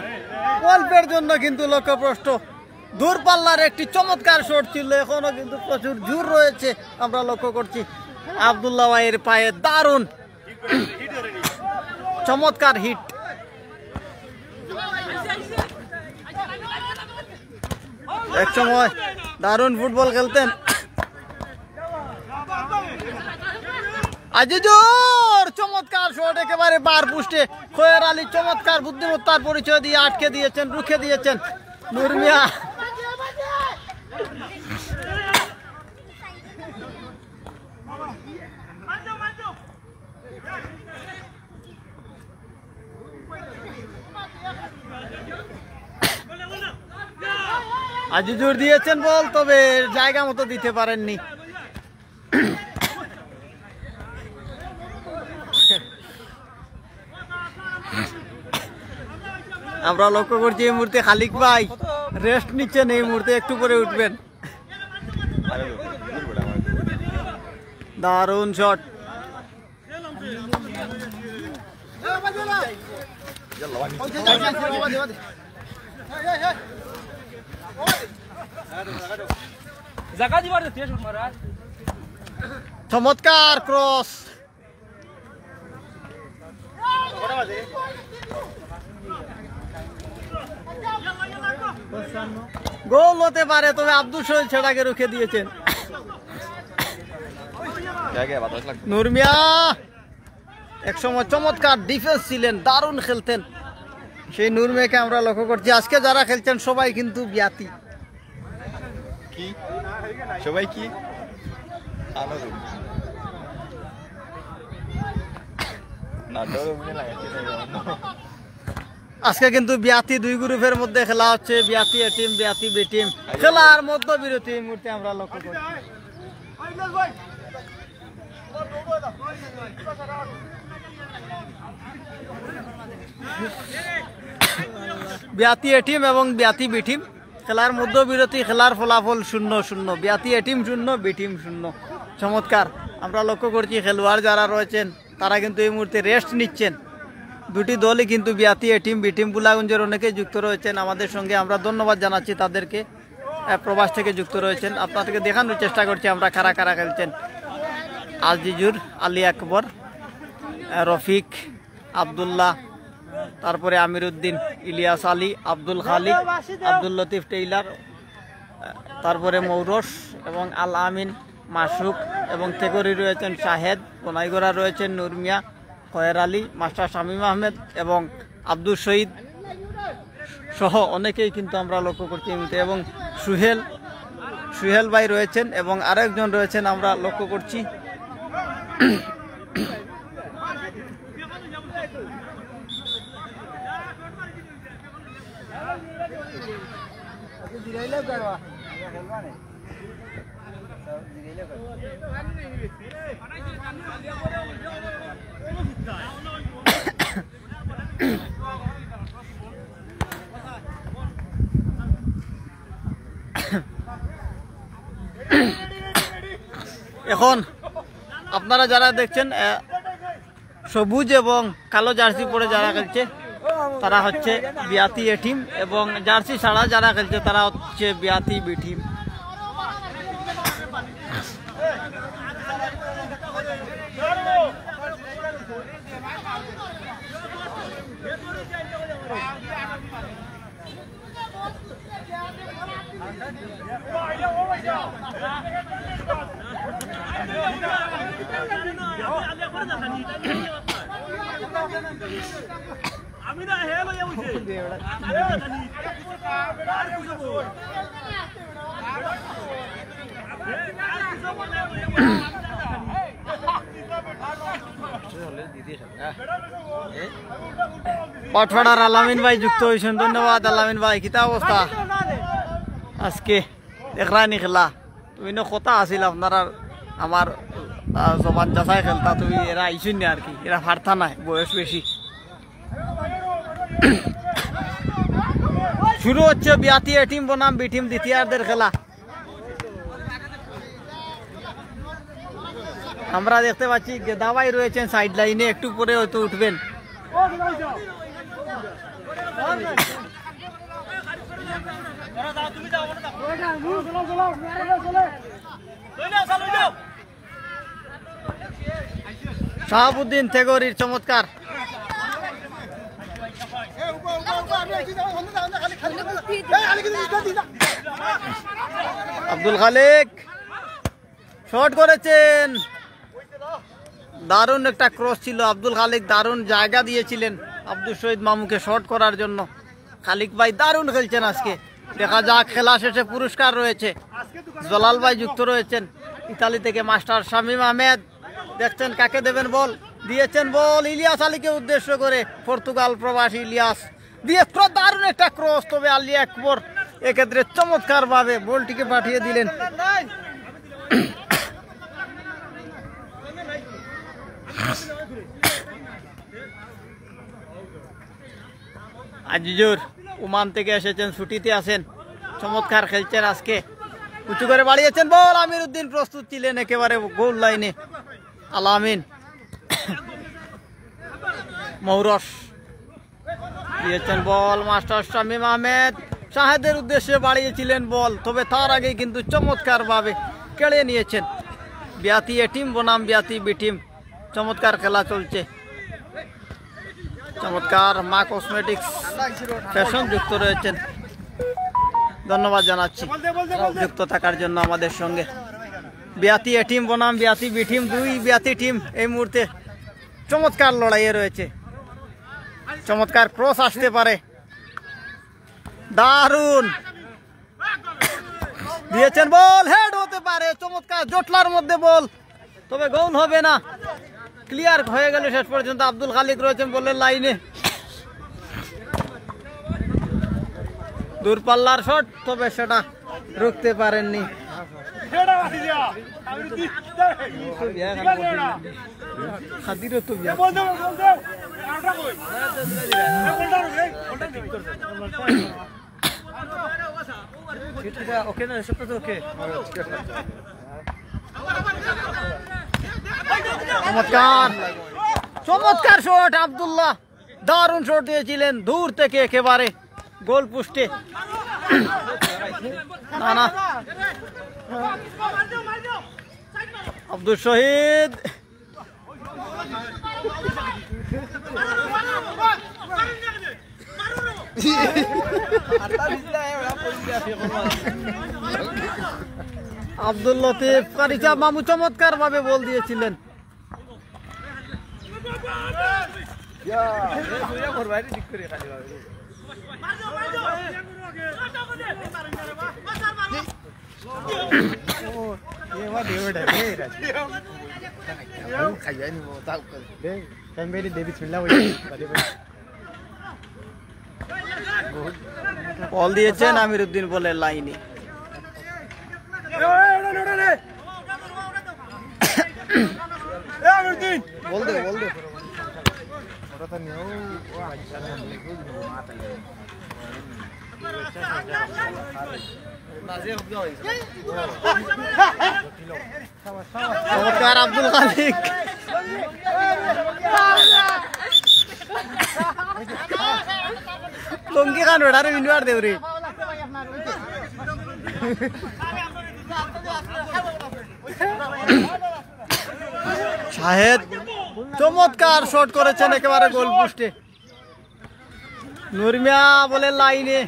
অল্পের জন্য কিন্তু লক্ষ্যভ্রষ্ট। দূরপাল্লার একটি চমৎকার শট ছিল, এখনো কিন্তু প্রচুর জোর রয়েছে, আমরা লক্ষ্য করছি। আব্দুল্লাহ ভাইয়ের পায়ে দারুণ চমৎকার হিট। এক সময় দারুণ ফুটবল খেলতেন। আজিজুর চমৎকার শট, একেবারে বার পুষ্টে। খয়ের আলী চমৎকার বুদ্ধিমত্তার পরিচয় দিয়ে আটকে দিয়েছেন, রুখে দিয়েছেন নুরমিয়া। আজিজুর দিয়েছেন বল, তবে জায়গা মতো দিতে পারেননি। আমরা লক্ষ্য করছি এই মুহূর্তে খালিক ভাই রেস্ট নিচ্ছেন, এই মুহূর্তে একটু পরে উঠবেন। দারুণ শট, চমৎকার ক্রস। গোল হতে পারে, তবে আব্দুল শহীদ সেটাকে রুখে দিয়েছেন। নূর মিয়া একসময় চমৎকার ডিফেন্স ছিলেন, দারুণ খেলতেন। সেই নূর মিয়াকে আমরা লক্ষ্য করছি। আজকে যারা খেলছেন সবাই কিন্তু বিয়াতি। সবাই কি আজকে কিন্তু বিয়াতি দুই গ্রুপের মধ্যে খেলা হচ্ছে, বিয়াতি এ টিম, বিয়াতি বি টিম। খেলার মধ্যে বিরতি এই মুহূর্তে আমরা লক্ষ্য করছি। বিয়াতি এ টিম এবং বিয়াতি বি টিম খেলার মধ্য বিরতি, খেলার ফলাফল 0-0। বিয়াতি এ টিম 0, বি টিম 0। চমৎকার আমরা লক্ষ্য করছি খেলোয়াড় যারা রয়েছেন তারা কিন্তু এই মুহূর্তে রেস্ট নিচ্ছেন। দুটি দলই কিন্তু বিয়াতি এ টিম বি টিম। বুলাগঞ্জের অনেকেই যুক্ত রয়েছেন আমাদের সঙ্গে, আমরা ধন্যবাদ জানাচ্ছি তাদেরকে। প্রবাস থেকে যুক্ত রয়েছেন, আপনাদেরকে দেখানোর চেষ্টা করছি আমরা কারা কারা খেলছেন। আজিজুর, আলী আকবর, রফিক, আবদুল্লাহ, তারপরে আমির উদ্দিন, ইলিয়াস আলী, আব্দুল খালিক, আব্দুল লতিফ টেইলার, তারপরে মৌরস এবং আল আমিন, মাসুক এবং তেগরি রয়েছেন শাহেদ, কোনাইগড়া রয়েছেন নূর মিয়া, খয়ের আলী, মাস্টার শামীম আহমেদ এবং আব্দুল শহীদ সহ অনেকেই কিন্তু আমরা লক্ষ্য করছি এবং সুহেল ভাই রয়েছেন এবং আরেকজন রয়েছেন আমরা লক্ষ্য করছি। এখন আপনারা যারা দেখছেন সবুজ এবং কালো জার্সি পরে যারা খেলছে তারা হচ্ছে বিয়াতি এ টিম এবং জার্সি ছাড়া যারা খেলছে তারা হচ্ছে বিয়াতি বি টিম। আমি না হে লইয়া বলছি পাটফাড়ার আলামিন ভাই যুক্ত হয়েছেন, ধন্যবাদ আলামিন ভাই। কিতা অবস্থা আজকে দেখলানি খেলা? তুমি না কথা আসিল আপনার আমার জবান যাচাই খেলতা, তুমি এরা আইসুন না আর কি, এরা ফারতা নাই, বয়স বেশি। শুরু হচ্ছে বিয়াতি এ টিম বনাম বি টিম দ্বিতীয়ার্ধের খেলা। আমরা দেখতে পাচ্ছি গেদাবাই রয়েছেন সাইড লাইনে, একটু পরে হয়তো উঠবেন। শাহাবুদ্দিন তেগরির চমৎকার আব্দুল খালিক শট করেছেন, দারুণ একটা ক্রস ছিল। আব্দুল খালিক দারুণ জায়গা দিয়েছিলেন আব্দুল শহীদ মামুকে শট করার জন্য। খালিক ভাই দারুণ খেলছেন আজকে, দেখা যাক খেলা শেষে পুরস্কার রয়েছে। জলাল ভাই যুক্ত রয়েছেন ইতালি থেকে, মাস্টার শামীম আহমেদ দেখছেন কাকে দেবেন বল, দিয়েছেন বল ইলিয়াস আলীকে উদ্দেশ্য করে, পর্তুগাল প্রবাসী ইলিয়াস দিয়ে দারুণ একটা ক্রস, তবে আলী আকবর এক্ষেত্রে চমৎকার ভাবে বলটিকে পাঠিয়ে দিলেন। আজিজুর ওমান থেকে এসেছেন, ছুটিতে আছেন, চমৎকার খেলছেন আজকে, উঁচু করে বাড়িয়েছেন বল, আমির উদ্দিন প্রস্তুত ছিলেন একেবারে গোল লাইনে। আলামিন মৌরস দিয়েছেন বল, মাস্টার শামীম আহমেদ শাহেদের উদ্দেশ্যে বাড়িয়েছিলেন বল, তবে তার আগে কিন্তু চমৎকার ভাবে কেড়ে নিয়েছেন। বিয়াতি এ টিম বনাম বিয়াতি বি টিম, চমৎকার খেলা চলছে। চমৎকার মা কসমেটিক্স ফ্যাশন যুক্ত রয়েছেন, ধন্যবাদ জানাচ্ছি যুক্ত থাকার জন্য আমাদের সঙ্গে। বিয়াতি এ টিম বনাম বিয়াতি বি টিম, দুই বিয়াতি টিম এই মুহূর্তে চমৎকার লড়াইয়ে রয়েছে। চমৎকার ক্রস আসতে পারে, দারুণ দিয়েছেন, বল হেড হতে পারে, চমৎকার জটলার মধ্যে বল, তবে গোল হবে না। ক্লিয়ার হয়ে গেল শেষ পর্যন্ত। আব্দুল খালিক রয়েছেন বলের লাইনে, দূরপাল্লার শট, তবে সেটা রুখতে পারেননি। চমৎকার চমৎকার শট আব্দুল্লাহ, দারুণ শট দিয়েছিলেন দূর থেকে একেবারে গোল পোস্টে। না না, আব্দুল শহীদ আব্দুল লতিফ কারিচা মামু চমৎকার ভাবে বল দিয়েছিলেন। বল দিয়েছেন আমিরউদ্দিন বলের লাইনে। বল দে বল দে, চমৎকার আব্দুল খালিক, লঙ্কি খান ওটারে ইনভার দেব রে। শাহেদ চমৎকার শট করেছেন একেবারে গোল পোস্টে। নুরমিয়া বলে লাইনে,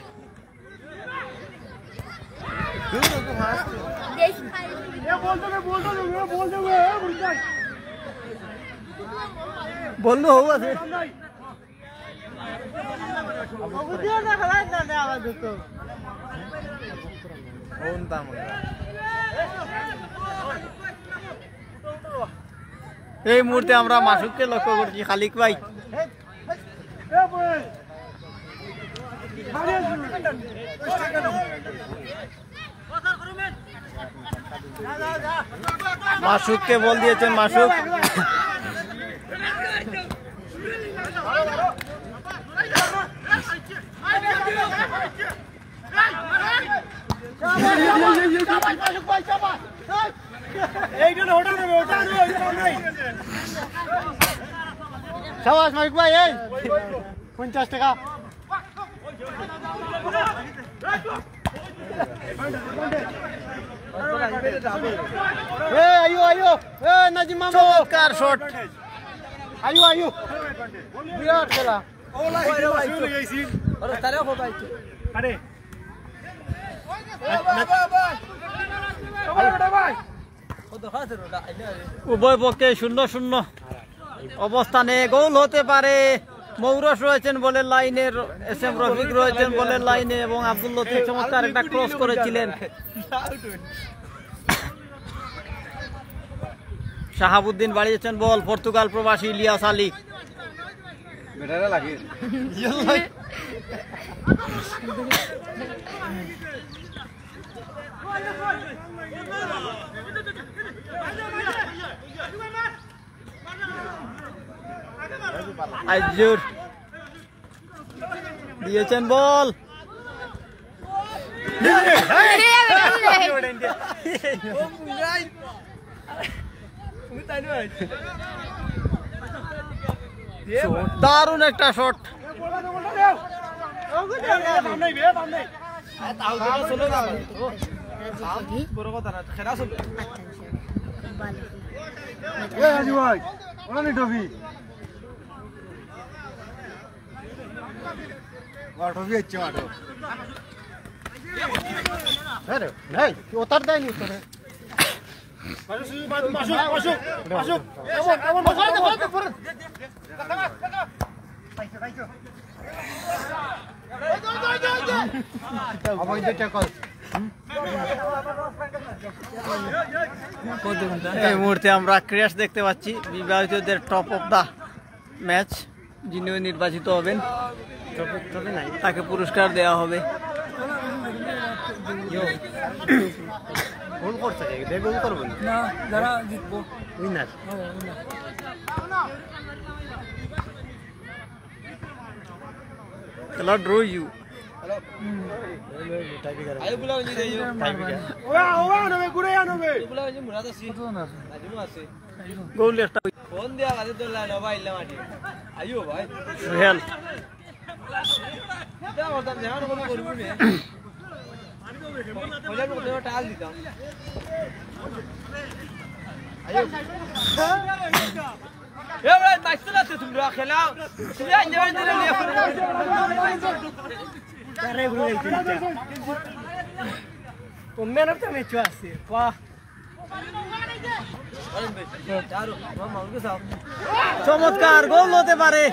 বললু হউ আছে এই মুহূর্তে আমরা মাসুককে লক্ষ্য করছি। খালিক ভাই মাসুককে বল দিয়েছেন, মাসুক মাসুক ভাই 50 টাকা। চমৎকার শট, বিরাট খেলা। উভয় পক্ষে 0-0 অবস্থানে গোল হতে পারে। মৌরস রয়েছেন বলের লাইনে, এস এম রফিক রয়েছেন বলের লাইনে এবং আব্দুল লতিফ চমৎকার একটা ক্রস করেছিলেন। শাহাবুদ্দিন বাড়িয়েছেন বল, পর্তুগাল প্রবাসী ইলিয়াস আলী। আইজুর দিয়েছেন বল, দারুণ একটা শট। উত্তর দেয়নি, উত্তরে এই মুহূর্তে আমরা ক্র্যাশ দেখতে পাচ্ছি বিবাহিতদের টপ অফ দা ম্যাচ যিনি নির্বাচিত হবেন তাকে পুরস্কার দেওয়া হবে। খেলা ড্র ইউ গোল একটা ফোন দেয়া আছে তো লাইন বাইলা মাটি আইও ভাই হেল এটা ওটা ধ্যান করে করব নে ওলা করে টাল দিতাম আইও এ ভাই মাইস্টার আছে তুমি খেলাও তুমি আইলে আইলে আরে গুলো ও মেনর তো ম্যাচ আছে বাহ চমৎকার গোল হতে পারে।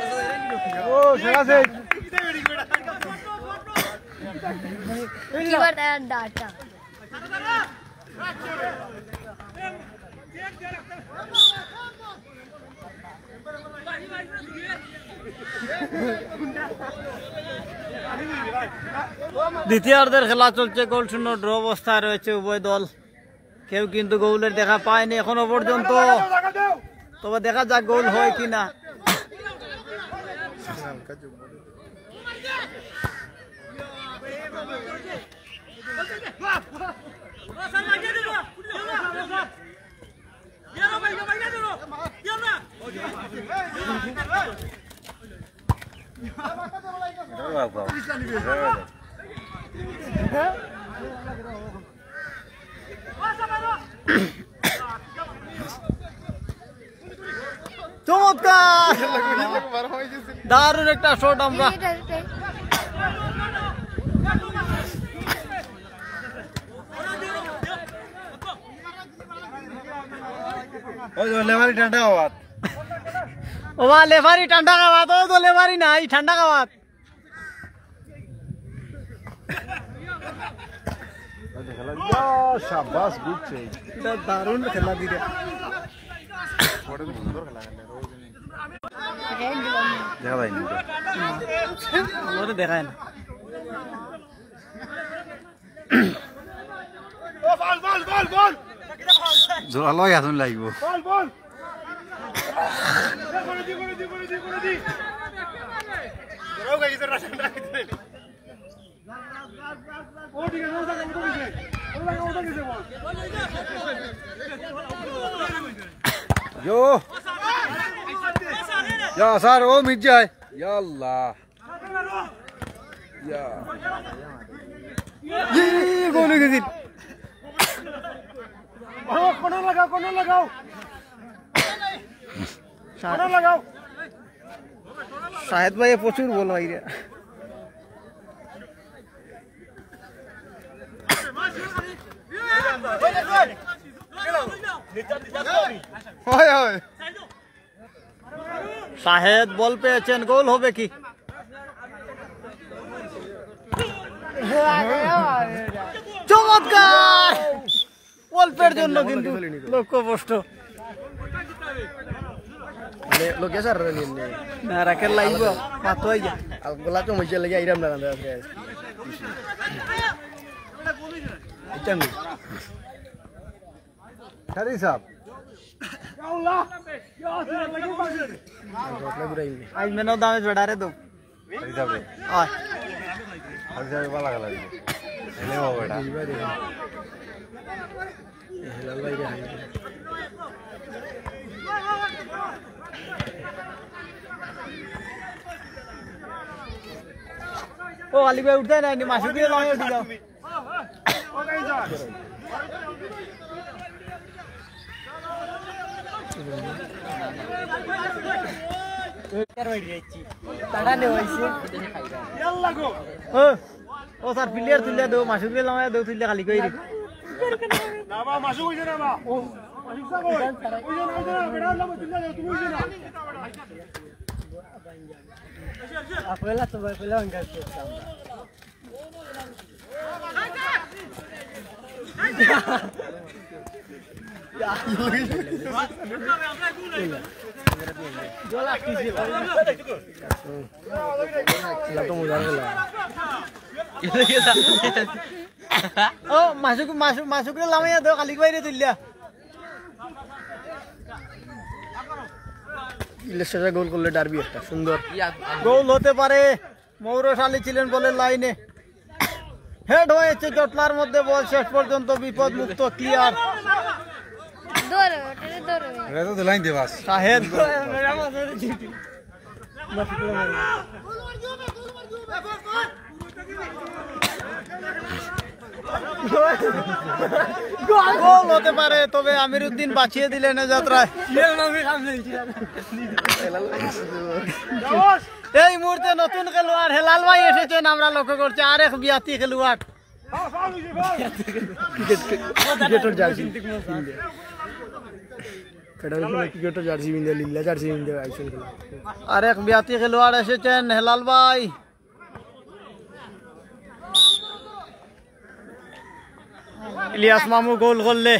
দ্বিতীয়ার্ধের খেলা চলছে, গোল শূন্য ড্র অবস্থায় রয়েছে উভয় দল। কেউ কিন্তু গোলের দেখা পায়নি এখনো পর্যন্ত, তবে দেখা যাক গোল হয় কিনা। চমৎকার দারুণ একটা শট আমরা লেভারি ঠান্ডা খাওয়াত ওবা লেভারি ঠান্ডা খাওয়াত ও তো লেভারি নাই ঠান্ডা খাওয়াত শাবাশ গুড চেঞ্জ এটা দারুণ খেলা দিলে দেখায় না জোরালয় আসুন লাগবো Yo. Ya sar o midjay. Ya Allah. Ya. Ye gol হয়ে গেছে। কোন লাগাও কোন লাগাও। কোন লাগাও। শাহেদ ভাই প্রচুর বল ভাই রে। শাহেদ বল পেয়েছেন, গোল হবে কি? চমৎকার অল্পের জন্য কিন্তু লক্ষ্যভ্রষ্ট। না রাখের লাগবে মাত্র গোলা চমইছে লেগে আইরাম না Hadi sahab. Ya Allah. Ya Allah. आज मैंने दाम बढ़ा रहे दो। हरी साहब रे। हाँ। हरी साहब वाला गला है। ले वो बेटा। हिलाल भाई रे। ओ अली भाई उठता है ना, निमाशु भी लाओ उठ जाओ। ओ कहीं जा। ও স্যার প্লেয়ার তুলে দেবো, মাসুদ লামায় দেবো তুলে খালি কই Apalah tu, apalah enggak sih. Oh, masuk ke lamanya tuh kali gue itu lihat. ইলেকশনে গোল করলে ডার্বি একটা সুন্দর গোল হতে পারে মৌরশালী ছিলেন বলের লাইনে হেড হয়েছে জটলার মধ্যে বল শেষ পর্যন্ত বিপদ মুক্ত ক্লিয়ার এটা তো লাইন দেবাস শাহেদ গোল হতে পারে তবে আমিরউদ্দিন বাঁচিয়ে দিলেন এই যাত্রায় এই মুহূর্তে নতুন খেলোয়াড় হেলাল ভাই এসেছেন আমরা লক্ষ্য করছি আরেক বিয়াতি খেলোয়াড় ক্রিকেটের জার্সি ক্রিকেটের জার্সি বিন্দে লীলা জার্সি বিন্দে আইছেন আরেক বিয়াতি খেলোয়াড় এসেছেন হেলাল ভাই ইলিয়াস মামু গোল করলে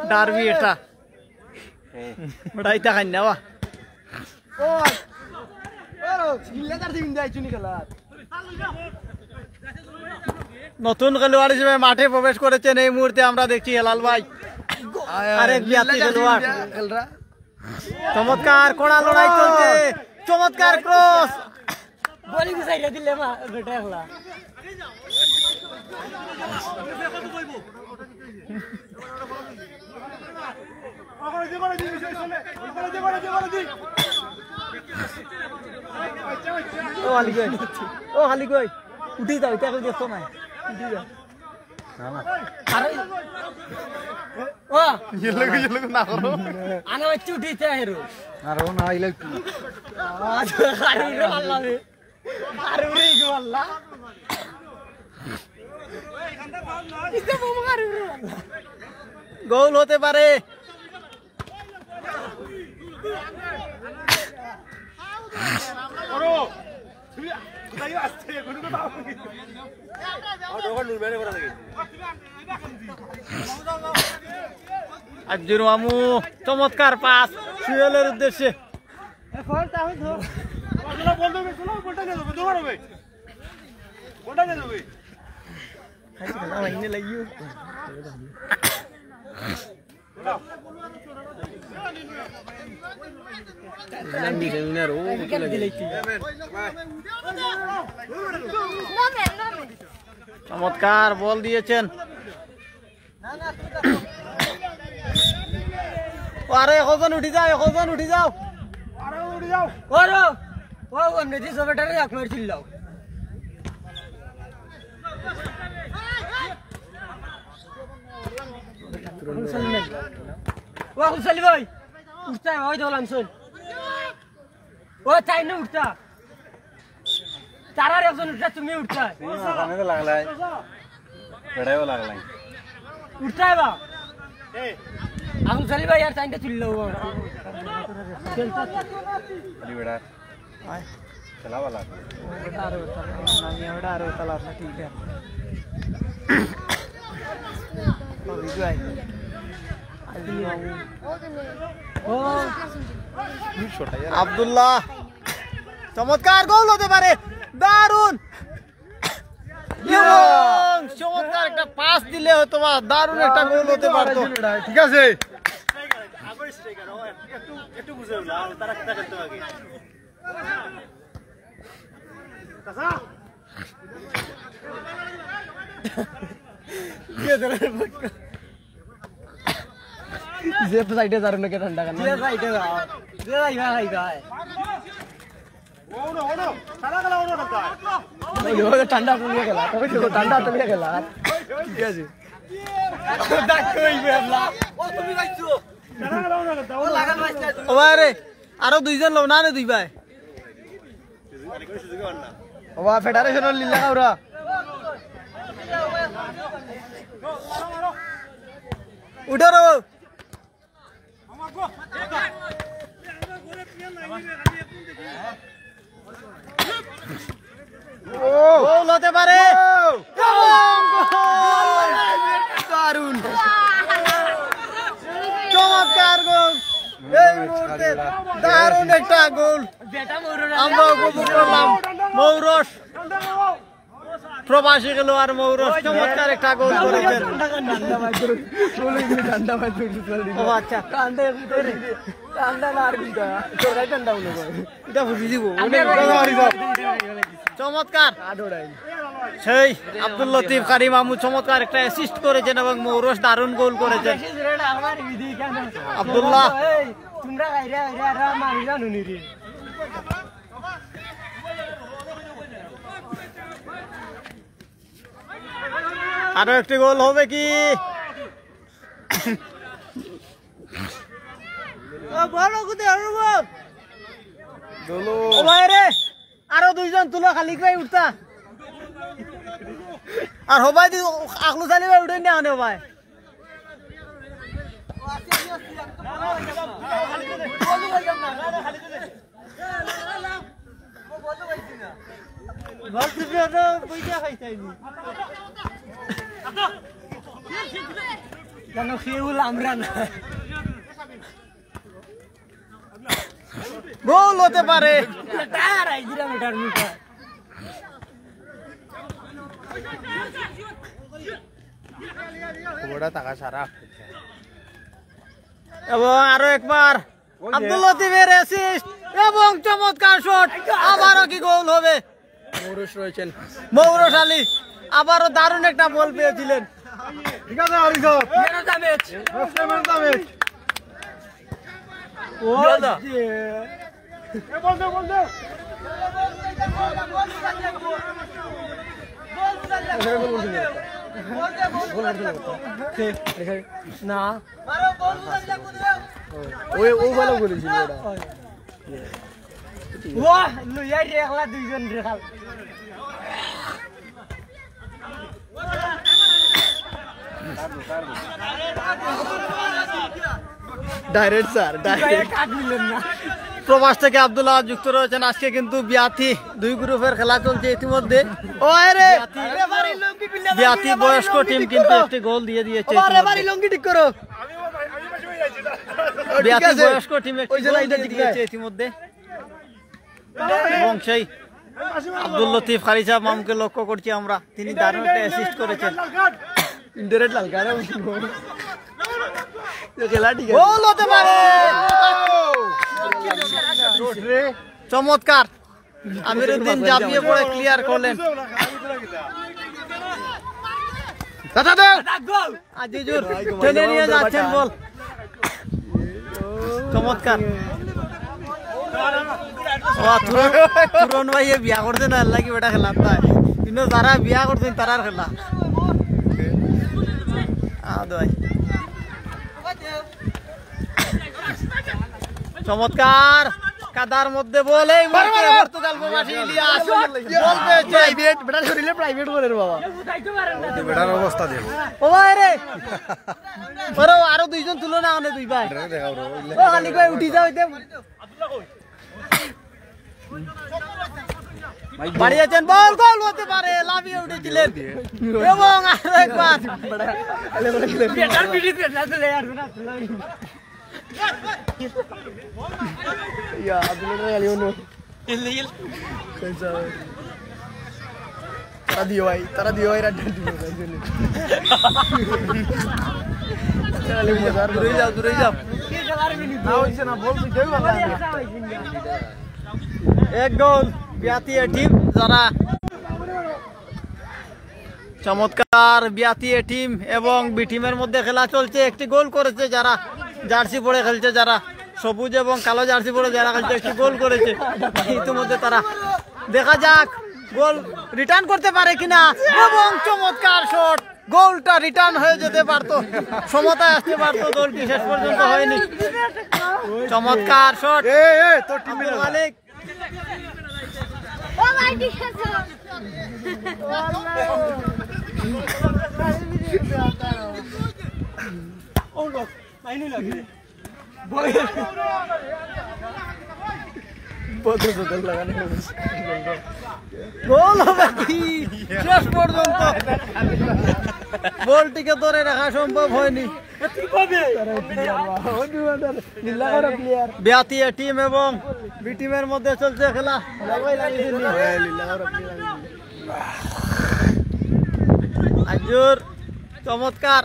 ডার্বি এটা বড়াইতা খাই না নতুন খেলোয়াড় হিসেবে মাঠে প্রবেশ করেছেন এই মুহূর্তে আমরা দেখছি হেলাল ভাই আরেক বিয়াতি খেলোয়াড় চমৎকার কোড়া লড়াই চলছে চমৎকার ক্রস বলি গুছাইয়া দিলে মা বেটা একলা ও হালি কই উঠি যাও এটা দেখছো না উঠি যাও আরে ও ইয়েলো না করো আনা হচ্ছে উঠিতে হেরো আর ও না আইলে আরে রে আল্লাহ রে আরে রে গো আল্লাহ ইসে মামা আরে রে গোল হতে পারে আজুর মামু চমৎকার পাস সুয়েলের উদ্দেশ্যে চমৎকার বল দিয়েছেন আরে এখন উঠি যাও এখন উঠি যাও ওরো ও আমরা যে সবটারে এক মার চিল্লাও ও হুসালি ভাই উঠতা ওই দলাম শুন ও তাই না উঠতা তারার একজন উঠতা তুমি উঠতা সামনে তো লাগলাই বেড়াইও লাগলাই উঠতা বা আমি হুসালি ভাই আর টাইমটা চিল্লাও খেলতা अली बेटा चला वाला ठीक है আব্দুল্লাহ চমৎকার গোল হতে পারে দারুন চমৎকার একটা পাস দিলে হয়তো বা দারুন একটা গোল হতে পারতো ঠিক আছে একটু বুঝে তারা খেলা খেলতে আগে যে সাইডে দারুন কে ঠান্ডা কান যে সাইডে যাও যে যাইবা খাইবা ওনো ওনো সারা খেলা ওনো খেলতে ওই ঠান্ডা তুলিয়ে গেল তবে তো ঠান্ডা তুলিয়ে গেল ঠিক আছে ডাক কইবে আপলা ও তুমি গাইছো সারা খেলা ওনো খেলতে ও লাগান মাইছে ও আরে আরো দুইজন লও না রে দুই ভাই ও ফেডারেশনের লীলা কাউরা উঠো রে এই মুহূর্তে দারুণ একটা গোল আমরা উপভোগ করলাম। মৌরস প্রবাসী খেলোয়াড় মৌরস চমৎকার একটা গোল করেছেন। ও আচ্ছা চমৎকার সেই আব্দুল লতিফ কারি মাহমুদ চমৎকার একটা অ্যাসিস্ট করেছেন এবং মৌরস দারুণ গোল করেছেন। আব্দুল্লাহ আরো একটি গোল হবে কি? আরো দুইজন তুলো খালি ভাই উঠতা আর হবাই আকলু চালি ভাই উঠে না আনে ভাই কেন খেউল আমরা না গোল হতে পারে। এবং আরো একবার আব্দুল লতিফের অ্যাসিস্ট এবং চমৎকার শট। আবারও কি গোল হবে? মৌরস রয়েছেন মৌরস আলী আবারও দারুণ একটা বল পেয়েছিলেন। ঠিক আছে আরিফ না ওই ও ভালো করেছিল একলা দুইজন রেখাল ডাইরেক্ট স্যার ডাইরেক্ট প্রবাস থেকে আব্দুল্লাহ যুক্ত রয়েছেন। আজকে কিন্তু বিয়াতি দুই গ্রুপের খেলা চলছে ইতিমধ্যে। ও রে বিয়াতি বয়স্ক টিম কিন্তু একটি গোল দিয়ে দিয়েছে। লঙ্গি ঠিক করো বিয়াতি বয়স্ক টিম একটি গোল দিয়ে দিয়েছে ইতিমধ্যে এবং সেই আব্দুল লতিফ খালি সাহেব মামুকে লক্ষ্য করছি আমরা, তিনি দারুণ একটা অ্যাসিস্ট করেছেন। ইনডাইরেক্ট লাল কার্ড গোল হতে পারে। চমৎকার আমিরুদ্দিন জাপিয়ে পড়ে ক্লিয়ার করলেন। আজিজুর টেনে নিয়ে যাচ্ছেন বল। চমৎকার তুরন ভাই বিয়া করছেন আল্লাহ কি বেটা খেলা তাই, কিন্তু যারা বিয়া করছেন তারার খেলা ভাই। চমৎকার কাদার মধ্যে বল এই পর্তুগাল প্রবাসী ইলিয়াস বল পেয়েছে। প্রাইভেট বেটা শরীরে প্রাইভেট করে রে বাবা বেটার অবস্থা দেখো ও ভাই রে ওরে আরো দুইজন তুলো না অনেক দুই ভাই ও খালি কই উঠি যাও এতে বাড়িয়েছেন বল গোল হতে পারে। লাভিয়ে উঠেছিলেন এবং আরো একবার তারা দিও ভাই দূরে যাও এক গোল বিয়াতিয়ে টিম যারা চমৎকার বিয়াতিয়ে টিম এবং বি টিমের মধ্যে খেলা চলছে। একটি গোল করেছে যারা জার্সি পরে খেলছে, যারা সবুজ এবং কালো জার্সি পরে যারা খেলছে একটি গোল করেছে ইতিমধ্যে। তারা দেখা যাক গোল রিটার্ন করতে পারে কিনা এবং চমৎকার শট। গোলটা রিটার্ন হয়ে যেতে পারতো, সমতায় আসতে পারতো, গোলটি শেষ পর্যন্ত হয়নি। চমৎকার শট আব্দুল মালিক। গোল হবে কি শেষ পর্যন্ত বলটিকে ধরে রাখা সম্ভব হয়নি। বিয়াতি এ টিম এবং বি টিমের মধ্যে চলছে খেলা। আজুর চমৎকার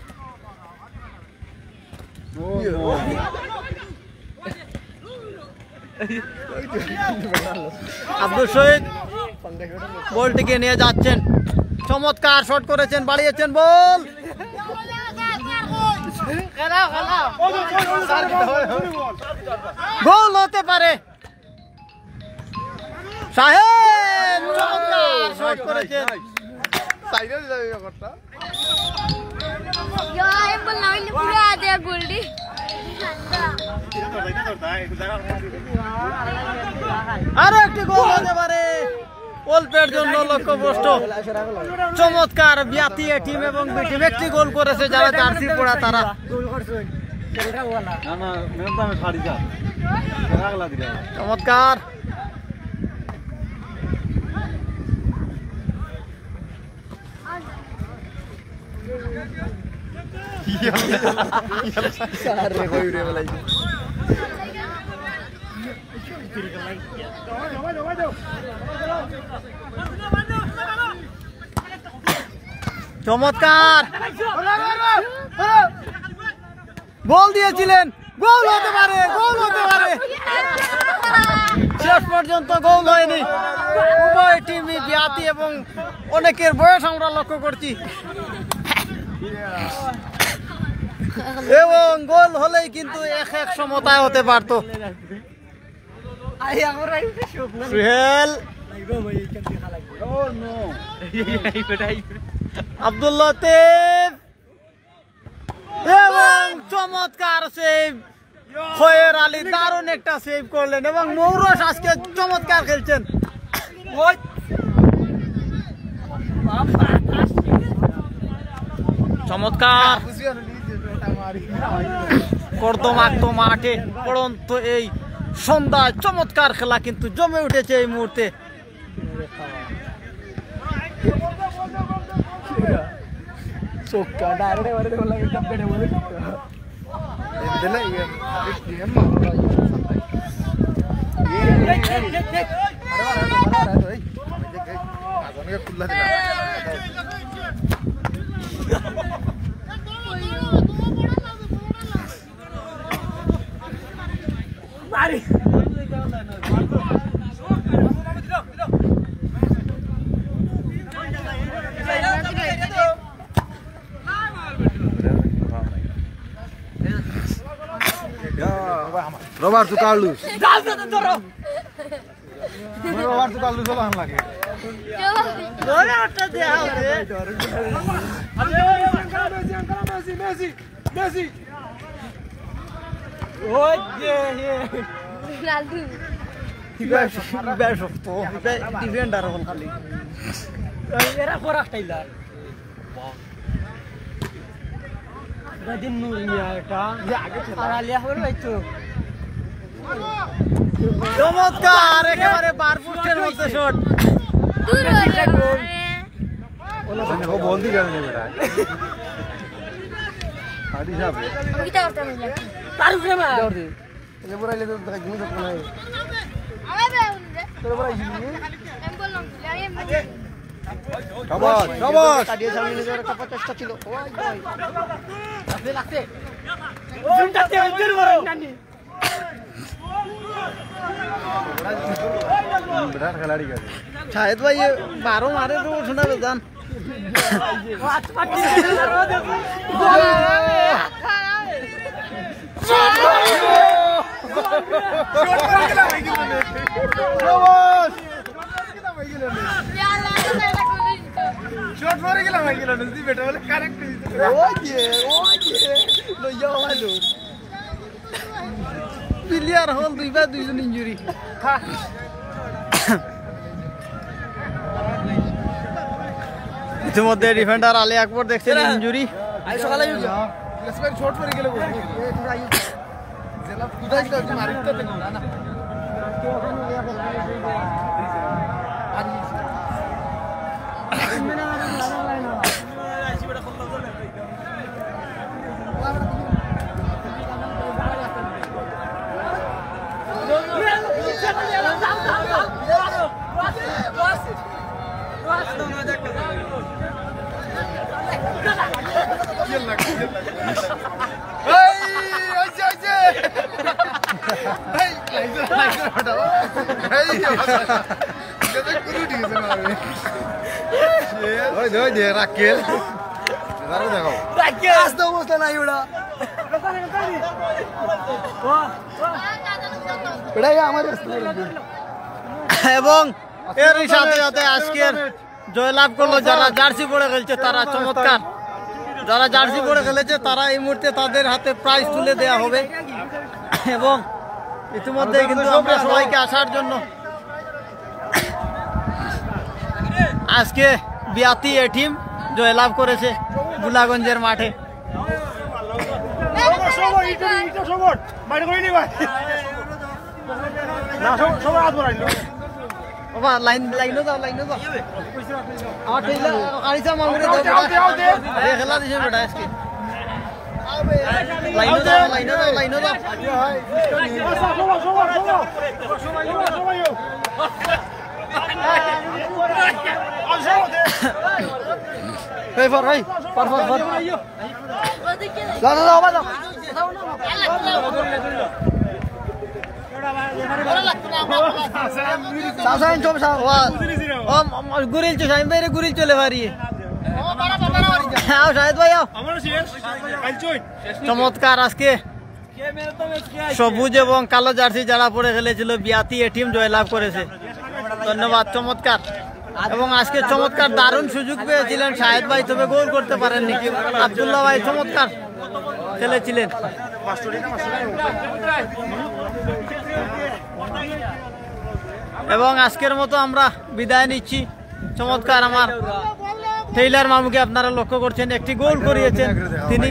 আব্দুল শহীদ বলটিকে নিয়ে যাচ্ছেন, চমৎকার শট করেছেন, বাড়িয়েছেন বল, গোল হতে পারে। সাহেব চমৎকার শট করেছেন। আরো একটি গোল হতে পারে অল্পের জন্য লক্ষ্যভ্রষ্ট। চমৎকার বিয়াতি এ টিম এবং বি টিম একটি গোল করেছে, যারা জার্সি পড়া তারা। চমৎকার চমৎকার গোল দিয়েছিলেন, গোল হতে পারে, গোল হতে পারে। শেষ পর্যন্ত গোল হয়নি। উভয় টিমই বিয়াতি এবং অনেকের বয়স আমরা লক্ষ্য করছি, এবং গোল হলেই কিন্তু এক সমতায় হতে পারত। সুহেল, আব্দুল লতিফ এবং চমৎকার সেভ খয়ের আলী, দারুণ একটা সেভ করলেন এবং মৌরস আজকে চমৎকার খেলছেন। চমৎকার কর্দমাক্ত মাঠে পড়ন্ত এই সন্ধ্যায় চমৎকার খেলা কিন্তু জমে উঠেছে এই মুহূর্তে। Roberto Carlos. Roberto Carlos হলো হান লাগে। ধরে ওটা দেয়া হবে। মেসি মেসি ওই যে ডিফেন্ডার হল খালি এরা করা স্টাইলার দিন নূর নিয়া এটা আড়ালিয়া হয়ে রইতো। চমৎকার একেবারে বারফুটের মধ্যে শট। ও বলদি গেল না বেটা আদি সাহেব kita orta me lagi তার উপরে মা ये पूरा ले तो घूम सकता है awe be unde तेरे पूरा easy em bolong lari em शाबाश शाबाश কাটিয়ে সামনে নিয়ে যাওয়ার একটা প্রচেষ্টা ছিল। লাগতে লাগতে জুনটাতে জুর বড় নানি विराट खिलाड़ी का शायद भाई ये बारो मारे तो सुना बेजान हाथ पाटी शाबाश ya la la शॉट मारे गेला भाई गेला नजदी बेटा वाले करेक्ट ओके लो यो वालो প্লেয়ার হল দুইবার দুইজন ইনজুরি। ইতিমধ্যে ডিফেন্ডার আলী আকবর দেখছেন ইনজুরি। আই সকালে लेट्स शॉट मारे गेला जला कुदाई तो मारते थे ना রাখেল দেখো আসতে অবস্থা নাই ওটা এটাই আমার এবং এরই সাথে সাথে আজকের জয়লাভ করলো যারা জার্সি পরে খেলছে তারা চমৎকার, যারা জার্সি পরে খেলেছে তারা এই মুহূর্তে তাদের হাতে প্রাইজ তুলে দেওয়া হবে। এবং ইতিমধ্যে কিন্তু আমরা সবাইকে আসার জন্য আজকে বিয়াতি এ টিম জয়লাভ করেছে বুলাগঞ্জের মাঠে। বাবা লাইন লাইনও যাও লাইনও যাও আমার ঠেলা আরিসা মামুরে দাও খেলা দিছে বেটা আজকে লাইনও যাও লাইনও যাও লাইনও যাও এই ফর ভাই ফর ফর ফর যাও যাও বাবা যাও সাসাইন চোপ সা ও গুরিল চো সাইন বাইরে গুরিল চলে পারি আও শাহেদ ভাই আও চমৎকার আজকে সবুজ এবং কালো জার্সি যারা পরে খেলেছিল বিয়াতি এ টিম জয়লাভ করেছে। ধন্যবাদ, চমৎকার। এবং আজকে চমৎকার দারুণ সুযোগ পেয়েছিলেন শাহেদ ভাই, তবে গোল করতে পারেননি। আব্দুল্লাহ ভাই চমৎকার খেলেছিলেন। এবং আজকের মতো আমরা বিদায় নিচ্ছি। চমৎকার আমার টেইলার মামুকে আপনারা লক্ষ্য করছেন, একটি গোল করিয়েছেন তিনি,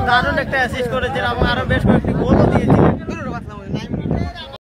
দারুণ একটা অ্যাসিস্ট করেছেন এবং আরো বেশ কয়েকটি গোলও দিয়েছিলেন।